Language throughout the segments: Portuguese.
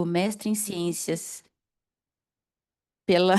Mestre em Ciências pela,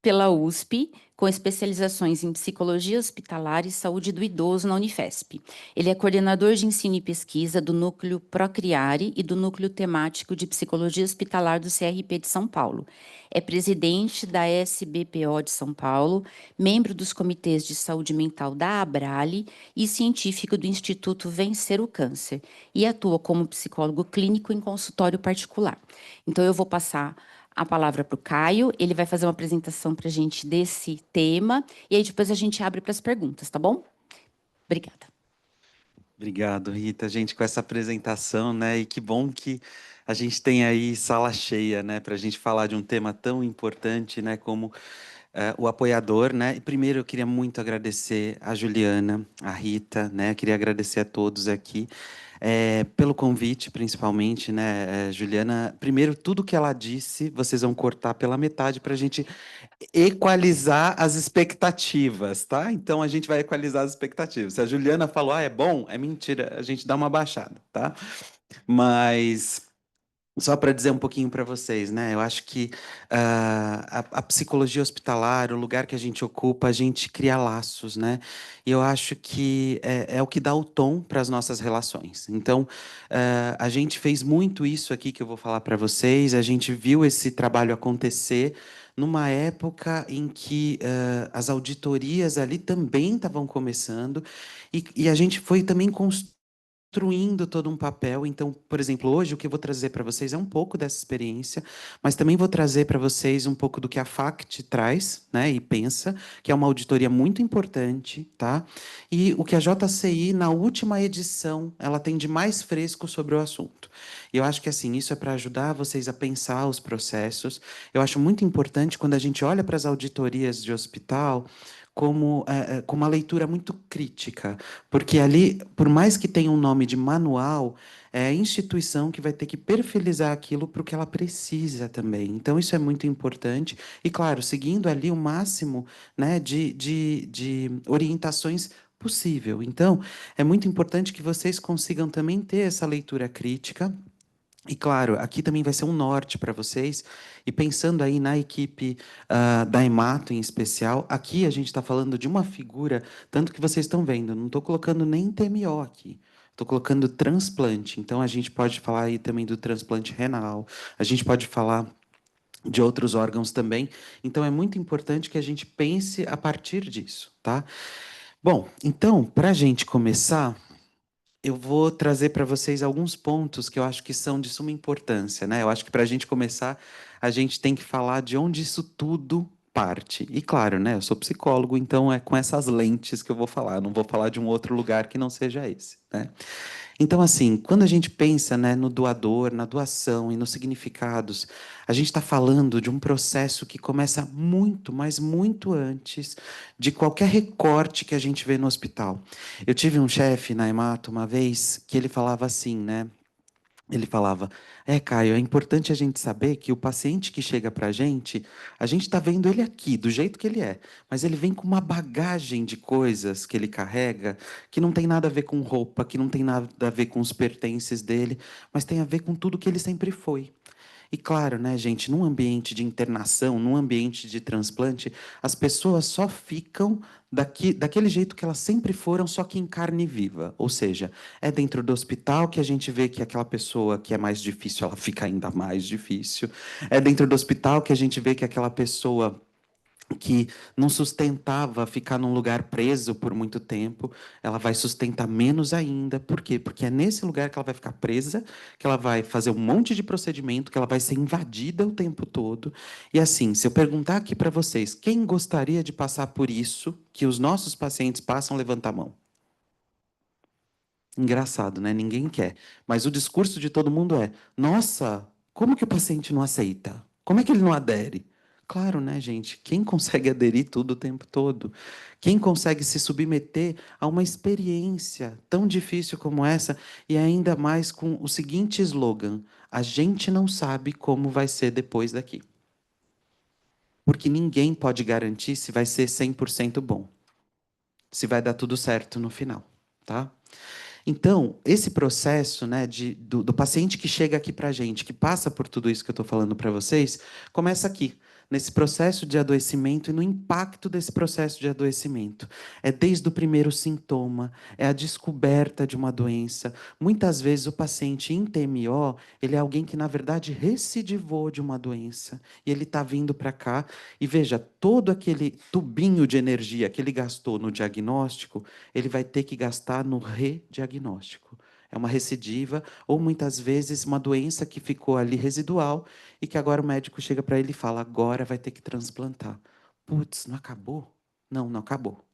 pela USP, com especializações em Psicologia Hospitalar e Saúde do Idoso na Unifesp. Ele é coordenador de ensino e pesquisa do Núcleo Procriare e do Núcleo Temático de Psicologia Hospitalar do CRP de São Paulo. É presidente da SBPO de São Paulo, membro dos comitês de saúde mental da Abrale e científico do Instituto Vencer o Câncer, e atua como psicólogo clínico em consultório particular. Então, eu vou passar a palavra para o Caio, ele vai fazer uma apresentação para a gente desse tema, e aí depois a gente abre para as perguntas, tá bom? Obrigada. Obrigado, Rita. Gente, com essa apresentação, né? E que bom que a gente tem aí sala cheia, né? Para a gente falar de um tema tão importante, né? Como o apoiador, né? E primeiro eu queria muito agradecer a Juliana, a Rita, né? Queria agradecer a todos aqui. Pelo convite, principalmente, né, Juliana? Primeiro, tudo que ela disse, vocês vão cortar pela metade para a gente equalizar as expectativas, tá? Então a gente vai equalizar as expectativas. Se a Juliana falou, é bom, é mentira, a gente dá uma baixada, tá? Mas só para dizer um pouquinho para vocês, né? Eu acho que a psicologia hospitalar, o lugar que a gente ocupa, a gente cria laços, né? E eu acho que é o que dá o tom para as nossas relações. Então, a gente fez muito isso aqui que eu vou falar para vocês. A gente viu esse trabalho acontecer numa época em que as auditorias ali também estavam começando e a gente foi também construindo todo um papel. Então, por exemplo, hoje o que eu vou trazer para vocês é um pouco dessa experiência, mas também vou trazer para vocês um pouco do que a FACT traz, né, e pensa, que é uma auditoria muito importante, tá? E o que a JCI, na última edição, ela tem de mais fresco sobre o assunto. E eu acho que, assim, isso é para ajudar vocês a pensar os processos. Eu acho muito importante quando a gente olha para as auditorias de hospital, como, com uma leitura muito crítica, porque ali, por mais que tenha um nome de manual, é a instituição que vai ter que perfilizar aquilo para o que ela precisa também. Então, isso é muito importante. E, claro, seguindo ali o máximo, né, de orientações possível. Então, é muito importante que vocês consigam também ter essa leitura crítica. E claro, aqui também vai ser um norte para vocês. E pensando aí na equipe da Emato em especial, aqui a gente está falando de uma figura, tanto que vocês estão vendo, não estou colocando nem TMO aqui. Estou colocando transplante. Então a gente pode falar aí também do transplante renal, a gente pode falar de outros órgãos também. Então é muito importante que a gente pense a partir disso, tá? Bom, então, para a gente começar. Eu vou trazer para vocês alguns pontos que eu acho que são de suma importância, né? Eu acho que para a gente começar, a gente tem que falar de onde isso tudo parte. E claro, né? Eu sou psicólogo, então é com essas lentes que eu vou falar. Eu não vou falar de um outro lugar que não seja esse, né? Então, assim, quando a gente pensa, né, no doador, na doação e nos significados, a gente está falando de um processo que começa muito, mas muito antes de qualquer recorte que a gente vê no hospital. Eu tive um chefe na Emato uma vez que ele falava assim, né? Ele falava: Caio, é importante a gente saber que o paciente que chega para a gente está vendo ele aqui, do jeito que ele é, mas ele vem com uma bagagem de coisas que ele carrega que não tem nada a ver com roupa, que não tem nada a ver com os pertences dele, mas tem a ver com tudo que ele sempre foi. E claro, né, gente, num ambiente de internação, num ambiente de transplante, as pessoas só ficam daquele jeito que elas sempre foram, só que em carne viva. Ou seja, é dentro do hospital que a gente vê que aquela pessoa que é mais difícil, ela fica ainda mais difícil. É dentro do hospital que a gente vê que aquela pessoa que não sustentava ficar num lugar preso por muito tempo, ela vai sustentar menos ainda. Por quê? Porque é nesse lugar que ela vai ficar presa, que ela vai fazer um monte de procedimento, que ela vai ser invadida o tempo todo. E assim, se eu perguntar aqui para vocês, quem gostaria de passar por isso que os nossos pacientes passam, levanta a mão. Engraçado, né? Ninguém quer. Mas o discurso de todo mundo é: nossa, como que o paciente não aceita? Como é que ele não adere? Claro, né, gente? Quem consegue aderir tudo o tempo todo? Quem consegue se submeter a uma experiência tão difícil como essa e ainda mais com o seguinte slogan: a gente não sabe como vai ser depois daqui. Porque ninguém pode garantir se vai ser 100% bom, se vai dar tudo certo no final, tá? Então, esse processo, né, do paciente que chega aqui para a gente, que passa por tudo isso que eu estou falando para vocês, começa aqui, nesse processo de adoecimento e no impacto desse processo de adoecimento. É desde o primeiro sintoma, é a descoberta de uma doença. Muitas vezes o paciente em TMO, ele é alguém que, na verdade, recidivou de uma doença. E ele está vindo para cá e veja, todo aquele tubinho de energia que ele gastou no diagnóstico, ele vai ter que gastar no rediagnóstico. É uma recidiva, ou muitas vezes uma doença que ficou ali residual e que agora o médico chega para ele e fala: agora vai ter que transplantar. Putz, não acabou? Não, não acabou.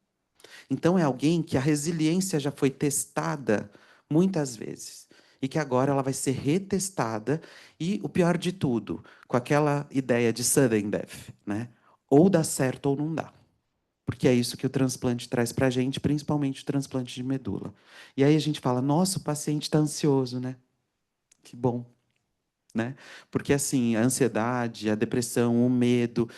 Então é alguém que a resiliência já foi testada muitas vezes e que agora ela vai ser retestada e o pior de tudo, com aquela ideia de sudden death, né? Ou dá certo ou não dá. Porque é isso que o transplante traz para a gente, principalmente o transplante de medula. E aí a gente fala, nossa, o paciente está ansioso, né? Que bom, né? Porque assim, a ansiedade, a depressão, o medo,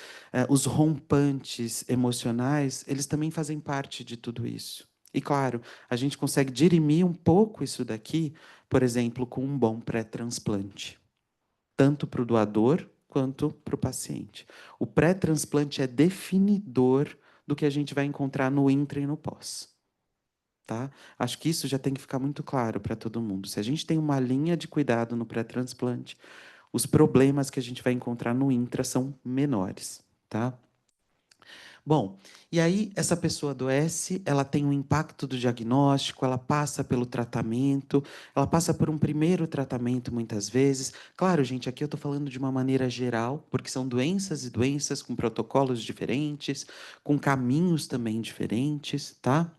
os rompantes emocionais, eles também fazem parte de tudo isso. E claro, a gente consegue dirimir um pouco isso daqui, por exemplo, com um bom pré-transplante, tanto para o doador quanto para o paciente. O pré-transplante é definidor do que a gente vai encontrar no intra e no pós. Tá? Acho que isso já tem que ficar muito claro para todo mundo. Se a gente tem uma linha de cuidado no pré-transplante, os problemas que a gente vai encontrar no intra são menores, tá? Bom, e aí essa pessoa adoece, ela tem um impacto do diagnóstico, ela passa pelo tratamento, ela passa por um primeiro tratamento muitas vezes. Claro, gente, aqui eu estou falando de uma maneira geral, porque são doenças e doenças com protocolos diferentes, com caminhos também diferentes, tá?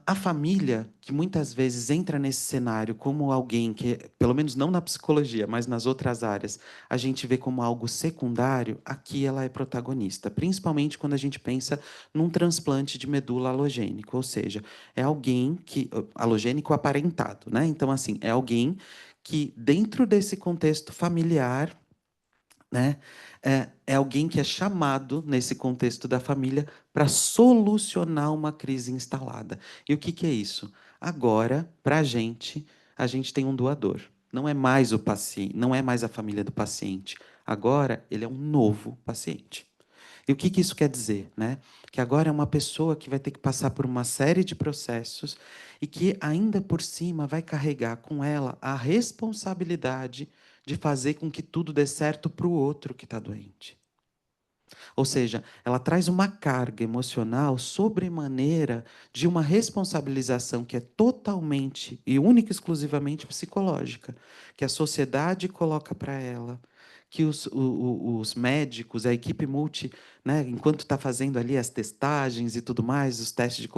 A família, que muitas vezes entra nesse cenário como alguém que, pelo menos não na psicologia, mas nas outras áreas, a gente vê como algo secundário, aqui ela é protagonista, principalmente quando a gente pensa num transplante de medula halogênico, ou seja, é alguém que halogênico aparentado, né? Então, assim, é alguém que dentro desse contexto familiar, né? É alguém que é chamado, nesse contexto da família, para solucionar uma crise instalada. E o que, que é isso? Agora, para a gente tem um doador. Não é mais o paciente, não é mais a família do paciente. Agora, ele é um novo paciente. E o que, que isso quer dizer? Né? Que agora é uma pessoa que vai ter que passar por uma série de processos e que, ainda por cima, vai carregar com ela a responsabilidade de fazer com que tudo dê certo para o outro que está doente. Ou seja, ela traz uma carga emocional sobremaneira de uma responsabilização que é totalmente e única e exclusivamente psicológica, que a sociedade coloca para ela, que os médicos, a equipe multi, né, enquanto está fazendo ali as testagens e tudo mais, os testes de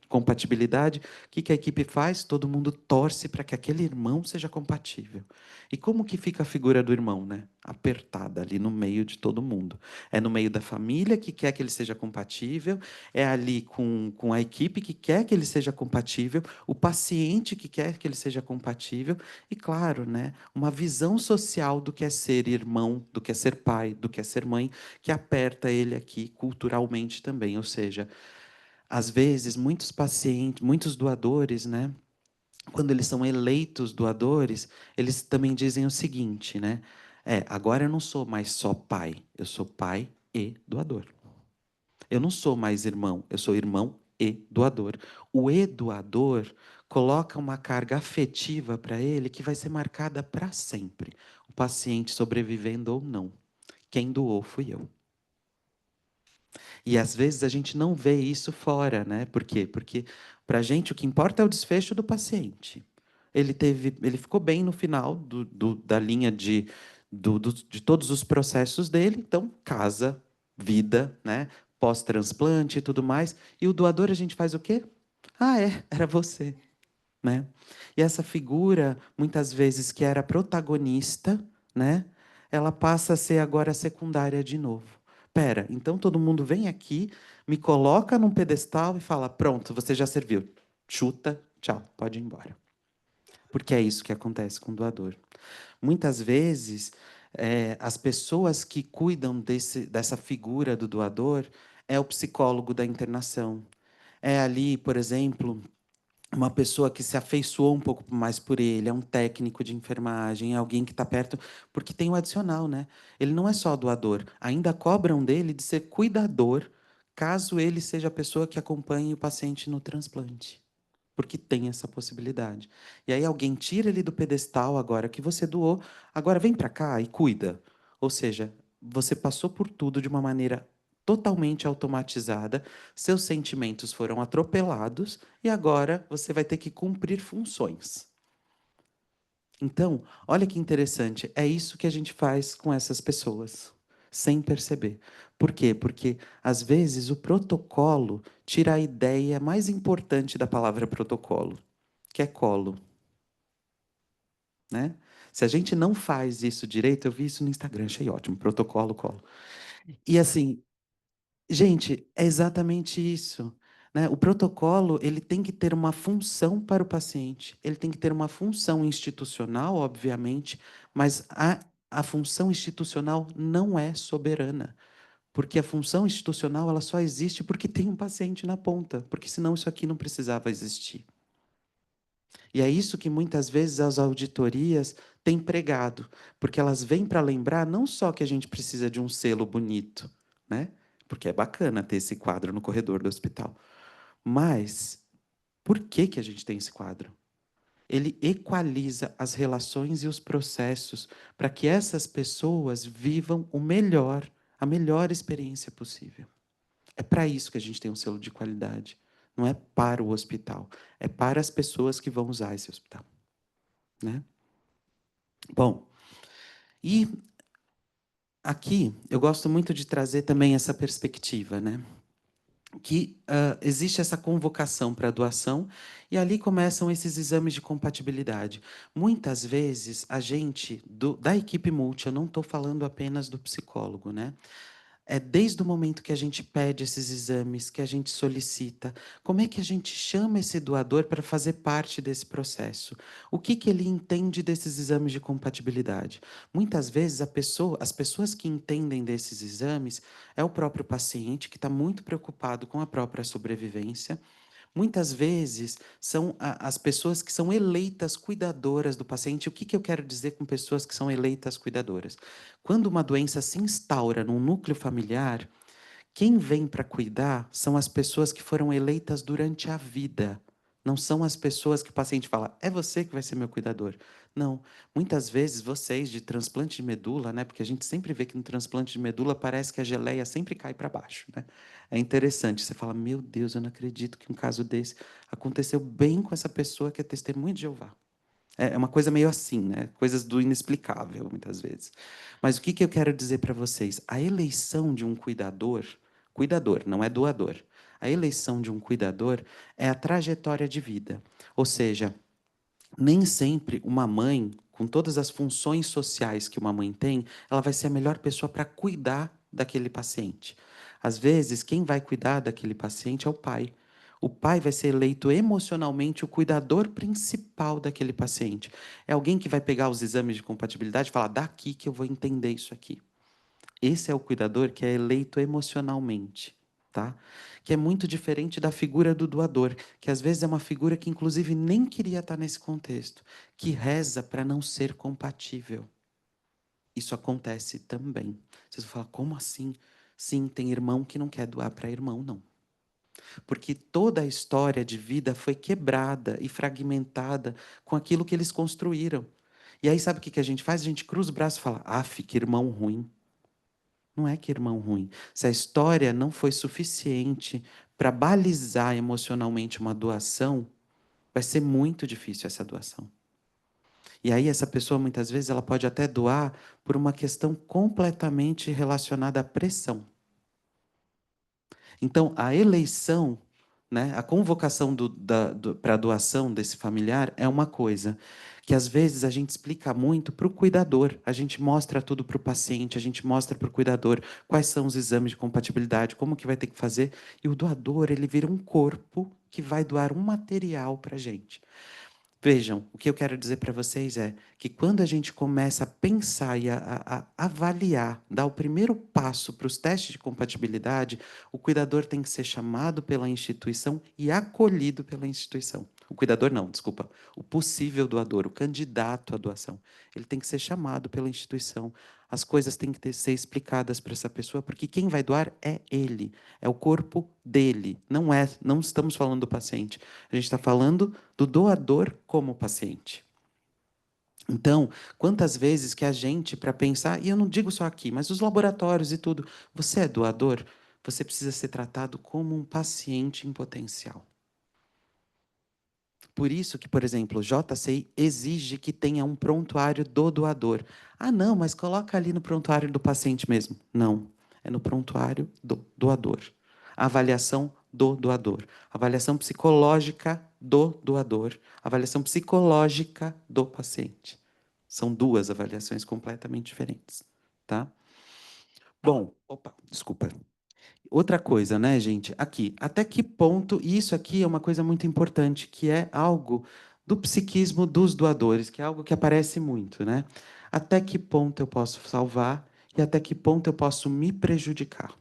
compatibilidade, o que, que a equipe faz? Todo mundo torce para que aquele irmão seja compatível. E como que fica a figura do irmão, né? Apertada ali no meio de todo mundo. É no meio da família que quer que ele seja compatível, é ali com a equipe que quer que ele seja compatível, o paciente que quer que ele seja compatível, e claro, né, uma visão social do que é ser irmão, do que é ser pai, do que é ser mãe, que aperta ele aqui culturalmente também. Ou seja, às vezes, muitos pacientes, muitos doadores, né, quando eles são eleitos doadores, eles também dizem o seguinte, né? Agora eu não sou mais só pai, eu sou pai e doador. Eu não sou mais irmão, eu sou irmão e doador. O e-doador coloca uma carga afetiva para ele que vai ser marcada para sempre. O paciente sobrevivendo ou não. Quem doou fui eu. E às vezes a gente não vê isso fora, né? Por quê? Porque para a gente o que importa é o desfecho do paciente. Ele ficou bem no final da linha de todos os processos dele, então casa, vida, né? Pós-transplante e tudo mais. E o doador a gente faz o quê? Ah, era você, né? E essa figura, muitas vezes que era protagonista, né? Ela passa a ser agora secundária de novo. Pera, então todo mundo vem aqui, me coloca num pedestal e fala: pronto, você já serviu. Chuta, tchau, pode ir embora. Porque é isso que acontece com o doador. Muitas vezes, as pessoas que cuidam dessa figura do doador é o psicólogo da internação. É ali, por exemplo, uma pessoa que se afeiçoou um pouco mais por ele, é um técnico de enfermagem, é alguém que está perto, porque tem o adicional, né? Ele não é só doador, ainda cobram dele de ser cuidador, caso ele seja a pessoa que acompanhe o paciente no transplante. Porque tem essa possibilidade. E aí alguém tira ele do pedestal agora que você doou, agora vem para cá e cuida. Ou seja, você passou por tudo de uma maneira totalmente automatizada, seus sentimentos foram atropelados e agora você vai ter que cumprir funções. Então, olha que interessante, é isso que a gente faz com essas pessoas, sem perceber. Por quê? Porque, às vezes, o protocolo tira a ideia mais importante da palavra protocolo, que é colo, né? Se a gente não faz isso direito, eu vi isso no Instagram, achei ótimo, protocolo, colo. E assim, gente, é exatamente isso, né? O protocolo, ele tem que ter uma função para o paciente, ele tem que ter uma função institucional, obviamente, mas a função institucional não é soberana, porque a função institucional ela só existe porque tem um paciente na ponta, porque senão isso aqui não precisava existir. E é isso que muitas vezes as auditorias têm pregado, porque elas vêm para lembrar não só que a gente precisa de um selo bonito, né? Porque é bacana ter esse quadro no corredor do hospital. Mas por que que a gente tem esse quadro? Ele equaliza as relações e os processos para que essas pessoas vivam o melhor, a melhor experiência possível. É para isso que a gente tem um selo de qualidade. Não é para o hospital, é para as pessoas que vão usar esse hospital, né? Bom, e aqui eu gosto muito de trazer também essa perspectiva, né? Que existe essa convocação para a doação e ali começam esses exames de compatibilidade. Muitas vezes a gente, da equipe multi, eu não estou falando apenas do psicólogo, né? É desde o momento que a gente pede esses exames, que a gente solicita, como é que a gente chama esse doador para fazer parte desse processo? O que que ele entende desses exames de compatibilidade? Muitas vezes as pessoas que entendem desses exames é o próprio paciente que está muito preocupado com a própria sobrevivência. Muitas vezes são as pessoas que são eleitas cuidadoras do paciente. O que que eu quero dizer com pessoas que são eleitas cuidadoras? Quando uma doença se instaura num núcleo familiar, quem vem para cuidar são as pessoas que foram eleitas durante a vida. Não são as pessoas que o paciente fala, é você que vai ser meu cuidador. Não. Muitas vezes vocês de transplante de medula, né? Porque a gente sempre vê que no transplante de medula parece que a geleia sempre cai para baixo, né? É interessante. Você fala, meu Deus, eu não acredito que um caso desse aconteceu bem com essa pessoa que é testemunha de Jeová. É uma coisa meio assim, né? Coisas do inexplicável, muitas vezes. Mas o que que eu quero dizer para vocês? A eleição de um cuidador, cuidador, não é doador. A eleição de um cuidador é a trajetória de vida. Ou seja, nem sempre uma mãe, com todas as funções sociais que uma mãe tem, ela vai ser a melhor pessoa para cuidar daquele paciente. Às vezes, quem vai cuidar daquele paciente é o pai. O pai vai ser eleito emocionalmente o cuidador principal daquele paciente. É alguém que vai pegar os exames de compatibilidade e falar: daqui que eu vou entender isso aqui. Esse é o cuidador que é eleito emocionalmente, tá? Que é muito diferente da figura do doador, que às vezes é uma figura que inclusive nem queria estar nesse contexto, que reza para não ser compatível. Isso acontece também. Vocês vão falar, como assim? Sim, tem irmão que não quer doar para irmão, não. Porque toda a história de vida foi quebrada e fragmentada com aquilo que eles construíram. E aí, sabe o que a gente faz? A gente cruza o braço e fala: af, que irmão ruim. Não é que irmão ruim. Se a história não foi suficiente para balizar emocionalmente uma doação, vai ser muito difícil essa doação. E aí essa pessoa muitas vezes ela pode até doar por uma questão completamente relacionada à pressão. Então a eleição, né, a convocação para a doação desse familiar é uma coisa que às vezes a gente explica muito para o cuidador, a gente mostra tudo para o paciente, a gente mostra para o cuidador quais são os exames de compatibilidade, como que vai ter que fazer, e o doador ele vira um corpo que vai doar um material para a gente. Vejam, o que eu quero dizer para vocês é que quando a gente começa a pensar e a avaliar, dar o primeiro passo para os testes de compatibilidade, o cuidador tem que ser chamado pela instituição e acolhido pela instituição. O cuidador não, desculpa. O possível doador, o candidato à doação. Ele tem que ser chamado pela instituição. As coisas têm que ser explicadas para essa pessoa, porque quem vai doar é ele, é o corpo dele. Não estamos falando do paciente. A gente está falando do doador como paciente. Então, quantas vezes que a gente, para pensar, e eu não digo só aqui, mas os laboratórios e tudo, você é doador, você precisa ser tratado como um paciente em potencial. Por isso que, por exemplo, o JCI exige que tenha um prontuário do doador. Ah, não, mas coloca ali no prontuário do paciente mesmo. Não, é no prontuário do doador. A avaliação do doador. Avaliação psicológica do doador. Avaliação psicológica do paciente. São duas avaliações completamente diferentes, tá? Bom, opa, desculpa. Outra coisa, né, gente? Aqui, até que ponto, e isso aqui é uma coisa muito importante, que é algo do psiquismo dos doadores, que é algo que aparece muito, né? Até que ponto eu posso salvar e até que ponto eu posso me prejudicar?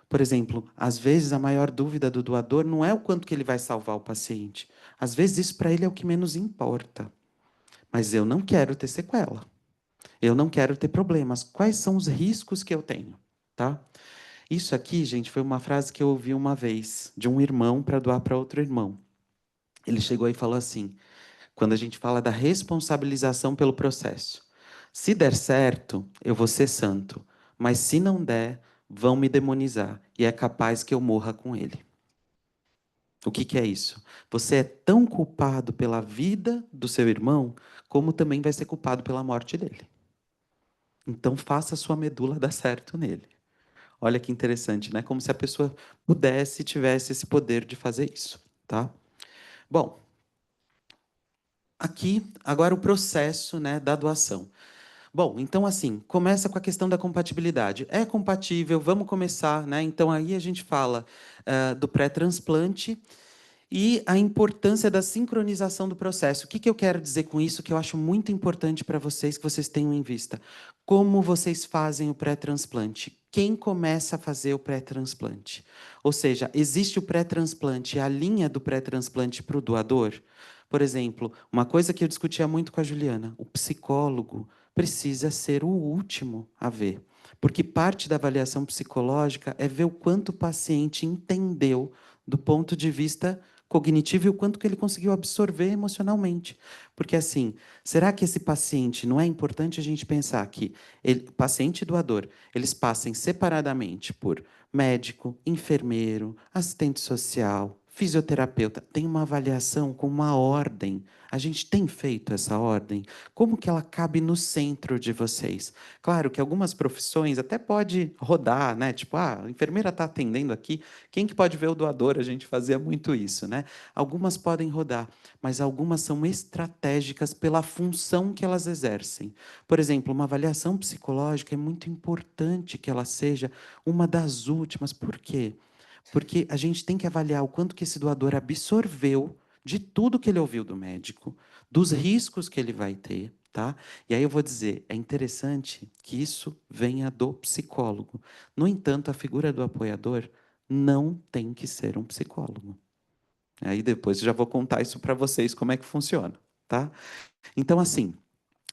Por exemplo, às vezes a maior dúvida do doador não é o quanto que ele vai salvar o paciente. Às vezes isso para ele é o que menos importa. Mas eu não quero ter sequela. Eu não quero ter problemas. Quais são os riscos que eu tenho, tá? Isso aqui, gente, foi uma frase que eu ouvi uma vez de um irmão para doar para outro irmão. Ele chegou e falou assim: quando a gente fala da responsabilização pelo processo, se der certo, eu vou ser santo, mas se não der, vão me demonizar e é capaz que eu morra com ele. O que que é isso? Você é tão culpado pela vida do seu irmão, como também vai ser culpado pela morte dele. Então faça a sua medula dar certo nele. Olha que interessante, né? Como se a pessoa pudesse, tivesse esse poder de fazer isso, tá? Bom, aqui agora o processo, né, da doação. Bom, então assim, começa com a questão da compatibilidade. É compatível, vamos começar, né? Então aí a gente fala do pré-transplante e a importância da sincronização do processo. O que que eu quero dizer com isso que eu acho muito importante para vocês, que vocês tenham em vista? Como vocês fazem o pré-transplante? Quem começa a fazer o pré-transplante? Ou seja, existe o pré-transplante, a linha do pré-transplante para o doador? Por exemplo, uma coisa que eu discutia muito com a Juliana, o psicólogo precisa ser o último a ver. Porque parte da avaliação psicológica é ver o quanto o paciente entendeu do ponto de vista cognitivo e o quanto que ele conseguiu absorver emocionalmente. Porque assim, será que esse paciente, não é importante a gente pensar que paciente e doador, eles passem separadamente por médico, enfermeiro, assistente social, fisioterapeuta, tem uma avaliação com uma ordem. A gente tem feito essa ordem. Como que ela cabe no centro de vocês? Claro que algumas profissões até pode rodar, né? Tipo, a enfermeira está atendendo aqui, quem que pode ver o doador? A gente fazia muito isso, né? Algumas podem rodar, mas algumas são estratégicas pela função que elas exercem. Por exemplo, uma avaliação psicológica é muito importante que ela seja uma das últimas. Por quê? Porque a gente tem que avaliar o quanto que esse doador absorveu de tudo que ele ouviu do médico, dos riscos que ele vai ter, tá? E aí eu vou dizer, é interessante que isso venha do psicólogo. No entanto, a figura do apoiador não tem que ser um psicólogo. Aí depois eu já vou contar isso para vocês como é que funciona, tá? Então assim,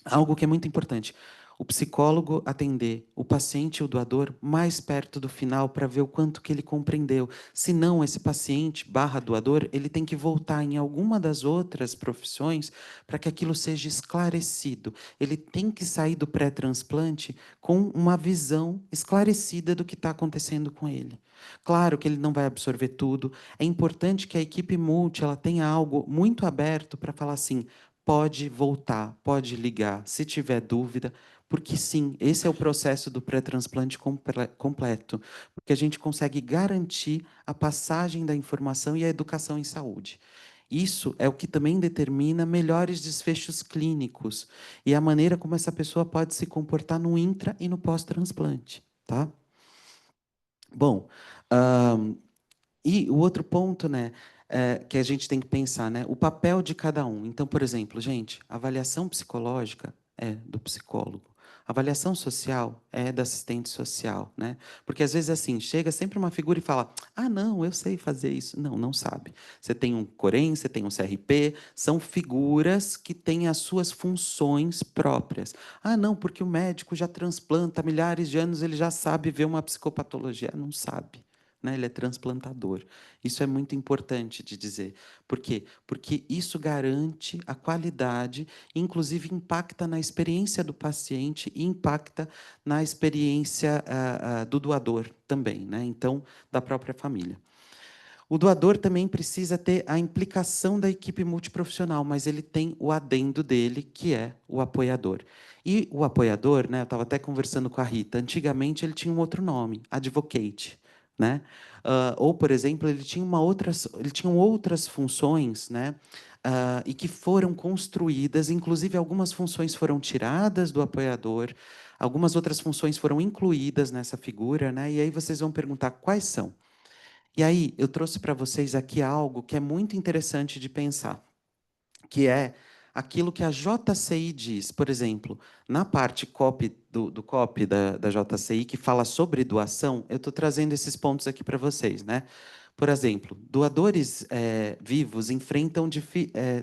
algo que é muito importante. O psicólogo atender o paciente e o doador mais perto do final para ver o quanto que ele compreendeu. Se não, esse paciente barra doador, ele tem que voltar em alguma das outras profissões para que aquilo seja esclarecido. Ele tem que sair do pré-transplante com uma visão esclarecida do que está acontecendo com ele. Claro que ele não vai absorver tudo. É importante que a equipe multi ela tenha algo muito aberto para falar assim, pode voltar, pode ligar, se tiver dúvida, porque sim, esse é o processo do pré-transplante completo, porque a gente consegue garantir a passagem da informação e a educação em saúde. Isso é o que também determina melhores desfechos clínicos e a maneira como essa pessoa pode se comportar no intra e no pós-transplante, tá? Bom, e o outro ponto, né, que a gente tem que pensar, né, o papel de cada um. Então, por exemplo, gente, a avaliação psicológica é do psicólogo. A Avaliação social é da assistente social, né? Porque às vezes assim, chega sempre uma figura e fala: "Ah, não, eu sei fazer isso". Não, não sabe. Você tem um Corém, você tem um CRP, são figuras que têm as suas funções próprias. Ah, não, porque o médico já transplanta há milhares de anos, ele já sabe ver uma psicopatologia. Não sabe, né? Ele é transplantador. Isso é muito importante de dizer. Por quê? Porque isso garante a qualidade, inclusive impacta na experiência do paciente e impacta na experiência do doador também, né? Então, da própria família. O doador também precisa ter a implicação da equipe multiprofissional, mas ele tem o adendo dele, que é o apoiador. E o apoiador, né, eu estava até conversando com a Rita, antigamente ele tinha um outro nome, advocate, né? Ou, por exemplo, ele tinha outras funções, né? E que foram construídas, inclusive algumas funções foram tiradas do apoiador, algumas outras funções foram incluídas nessa figura, né? E aí vocês vão perguntar quais são. E aí, eu trouxe para vocês aqui algo que é muito interessante de pensar, que é aquilo que a JCI diz. Por exemplo, na parte copy, do copy da JCI, que fala sobre doação, eu estou trazendo esses pontos aqui para vocês, né? Por exemplo, doadores vivos enfrentam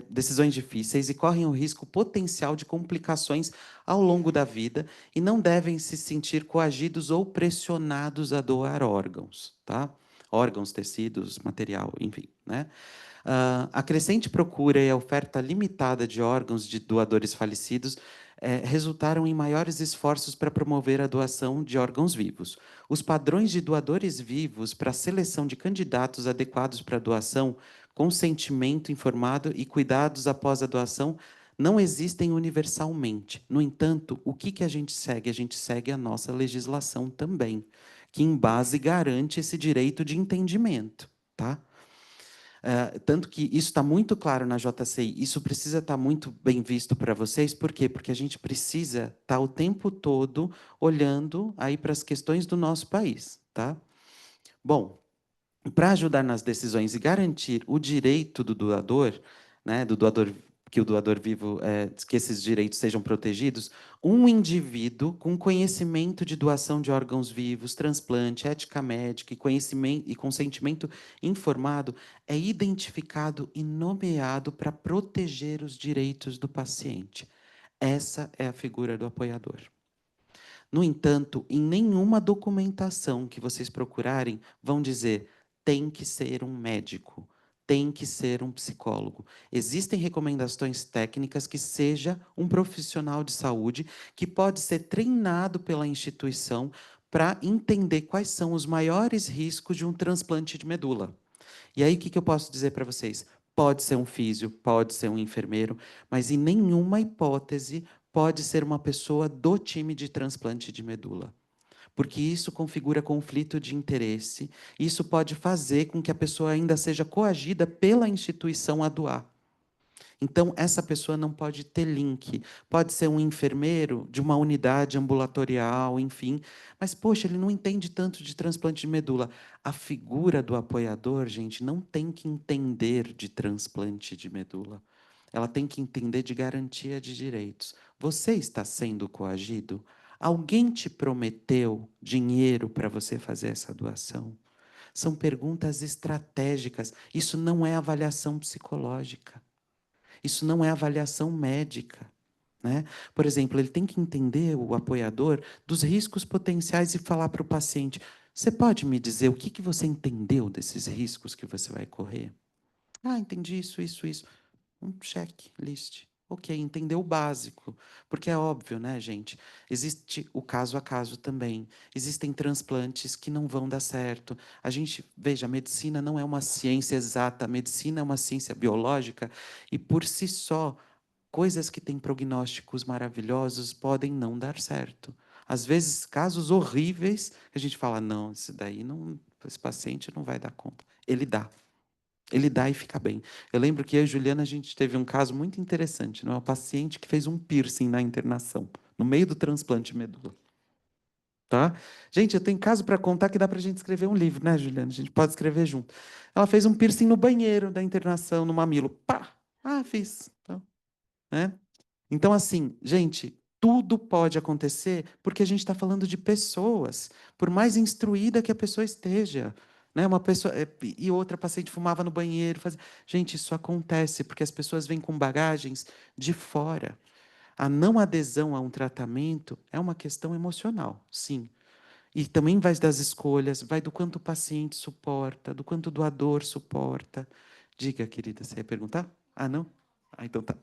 decisões difíceis e correm o risco potencial de complicações ao longo da vida e não devem se sentir coagidos ou pressionados a doar órgãos, tá? Órgãos, tecidos, material, enfim, né? A crescente procura e a oferta limitada de órgãos de doadores falecidos resultaram em maiores esforços para promover a doação de órgãos vivos. Os padrões de doadores vivos para a seleção de candidatos adequados para a doação, consentimento informado e cuidados após a doação não existem universalmente. No entanto, o que a gente segue? A gente segue a nossa legislação também, que em base garante esse direito de entendimento, tá? Tanto que isso está muito claro na JCI, isso precisa estar muito bem visto para vocês, por quê? Porque a gente precisa estar o tempo todo olhando aí para as questões do nosso país, tá? Bom, para ajudar nas decisões e garantir o direito do doador, né, do doador que o doador vivo, que esses direitos sejam protegidos, um indivíduo com conhecimento de doação de órgãos vivos, transplante, ética médica e conhecimento e consentimento informado é identificado e nomeado para proteger os direitos do paciente. Essa é a figura do apoiador. No entanto, em nenhuma documentação que vocês procurarem vão dizer tem que ser um médico, tem que ser um psicólogo. Existem recomendações técnicas que seja um profissional de saúde que pode ser treinado pela instituição para entender quais são os maiores riscos de um transplante de medula. E aí, o que eu posso dizer para vocês? Pode ser um físio, pode ser um enfermeiro, mas em nenhuma hipótese pode ser uma pessoa do time de transplante de medula. Porque isso configura conflito de interesse, isso pode fazer com que a pessoa ainda seja coagida pela instituição a doar. Então, essa pessoa não pode ter link. Pode ser um enfermeiro de uma unidade ambulatorial, enfim. Mas, poxa, ele não entende tanto de transplante de medula. A figura do apoiador, gente, não tem que entender de transplante de medula. Ela tem que entender de garantia de direitos. Você está sendo coagido? Alguém te prometeu dinheiro para você fazer essa doação? São perguntas estratégicas. Isso não é avaliação psicológica. Isso não é avaliação médica, né? Por exemplo, ele tem que entender, o apoiador, dos riscos potenciais e falar para o paciente: você pode me dizer o que você entendeu desses riscos que você vai correr? Ah, entendi isso, isso, isso. Um checklist. Ok, entendeu o básico. Porque é óbvio, né, gente? Existe o caso a caso também. Existem transplantes que não vão dar certo. A gente, veja, a medicina não é uma ciência exata, a medicina é uma ciência biológica e, por si só, coisas que têm prognósticos maravilhosos podem não dar certo. Às vezes, casos horríveis, a gente fala, não, esse daí não, esse paciente não vai dar conta. Ele dá. Ele dá e fica bem. Eu lembro que eu e a Juliana, a gente teve um caso muito interessante, né? Uma paciente que fez um piercing na internação, no meio do transplante de medula. Tá? Gente, eu tenho caso para contar que dá para a gente escrever um livro, né, Juliana? A gente pode escrever junto. Ela fez um piercing no banheiro da internação, no mamilo. Pá! Ah, fiz. Então, né? Então, assim, gente, Tudo pode acontecer porque a gente está falando de pessoas, por mais instruída que a pessoa esteja. Né? Uma pessoa, e outra paciente fumava no banheiro. Gente, isso acontece porque as pessoas vêm com bagagens de fora. A não adesão a um tratamento é uma questão emocional, sim. E também vai das escolhas, vai do quanto o paciente suporta, do quanto o doador suporta. Diga, querida, você ia perguntar? Ah, não? Ah, então tá.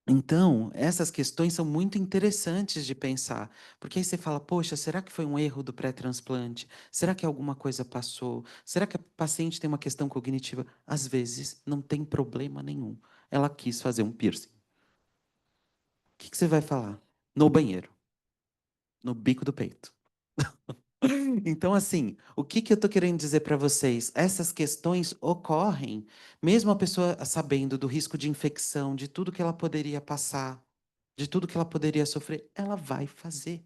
Então, essas questões são muito interessantes de pensar, porque aí você fala, poxa, será que foi um erro do pré-transplante? Será que alguma coisa passou? Será que a paciente tem uma questão cognitiva? Às vezes, não tem problema nenhum. Ela quis fazer um piercing. O que você vai falar? No banheiro, no bico do peito. Então, assim, o que eu estou querendo dizer para vocês? Essas questões ocorrem, mesmo a pessoa sabendo do risco de infecção, de tudo que ela poderia passar, de tudo que ela poderia sofrer, ela vai fazer.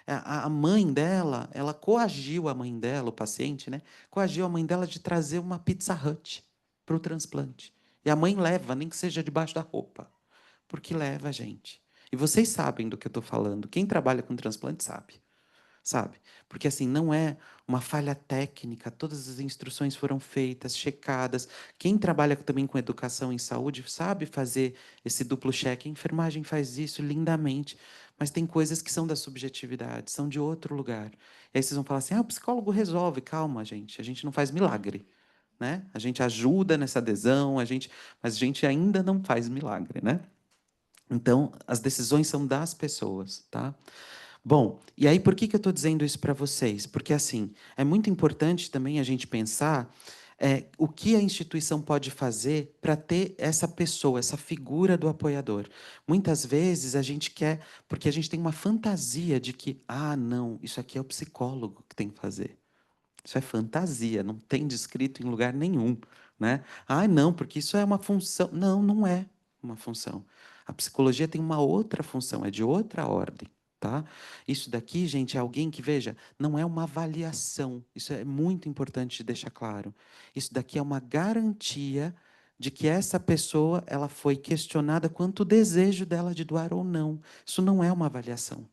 A mãe dela, ela coagiu a mãe dela, o paciente, né? Coagiu a mãe dela de trazer uma Pizza Hut para o transplante. E a mãe leva, nem que seja debaixo da roupa, porque leva a gente. E vocês sabem do que eu estou falando. Quem trabalha com transplante sabe. Sabe? Porque assim, não é uma falha técnica, todas as instruções foram feitas, checadas. Quem trabalha também com educação em saúde sabe fazer esse duplo cheque. A enfermagem faz isso lindamente, mas tem coisas que são da subjetividade, são de outro lugar. E aí vocês vão falar assim: ah, o psicólogo resolve. Calma, gente, a gente não faz milagre. Né? A gente ajuda nessa adesão, mas a gente ainda não faz milagre, né? Então, as decisões são das pessoas, tá? Bom, e aí por que eu estou dizendo isso para vocês? Porque, assim, é muito importante também a gente pensar o que a instituição pode fazer para ter essa pessoa, essa figura do apoiador. Muitas vezes a gente quer, porque a gente tem uma fantasia de que, ah, não, isso aqui é o psicólogo que tem que fazer. Isso é fantasia, não tem descrito em lugar nenhum, né? Ah, não, porque isso é uma função. Não, não é uma função. A psicologia tem uma outra função, é de outra ordem, tá? Isso daqui, gente, é alguém que, veja, não é uma avaliação. Isso é muito importante de deixar claro. Isso daqui é uma garantia de que essa pessoa, ela foi questionada quanto o desejo dela de doar ou não. Isso não é uma avaliação.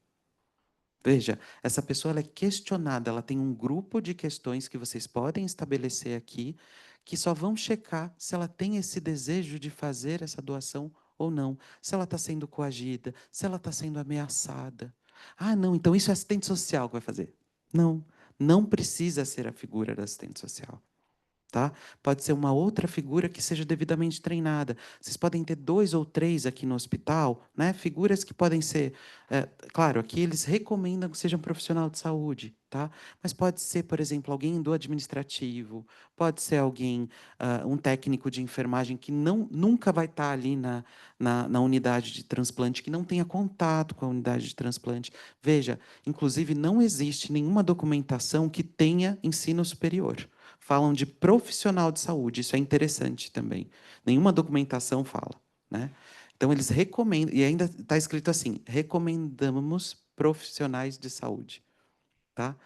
Veja, essa pessoa ela é questionada, ela tem um grupo de questões que vocês podem estabelecer aqui, que só vão checar se ela tem esse desejo de fazer essa doação ou não, se ela está sendo coagida, se ela está sendo ameaçada. Ah, não, então isso é assistente social que vai fazer. Não, não precisa ser a figura da assistente social. Tá? Pode ser uma outra figura que seja devidamente treinada. Vocês podem ter 2 ou 3 aqui no hospital, né? Figuras que podem ser, claro, aqui eles recomendam que seja um profissional de saúde, tá? Mas pode ser, por exemplo, alguém do administrativo, pode ser alguém, um técnico de enfermagem que nunca vai estar ali na unidade de transplante, que não tenha contato com a unidade de transplante. Veja, inclusive não existe nenhuma documentação que tenha ensino superior. Falam de profissional de saúde, isso é interessante também. Nenhuma documentação fala, né? Então eles recomendam, e ainda está escrito assim: recomendamos profissionais de saúde, tá?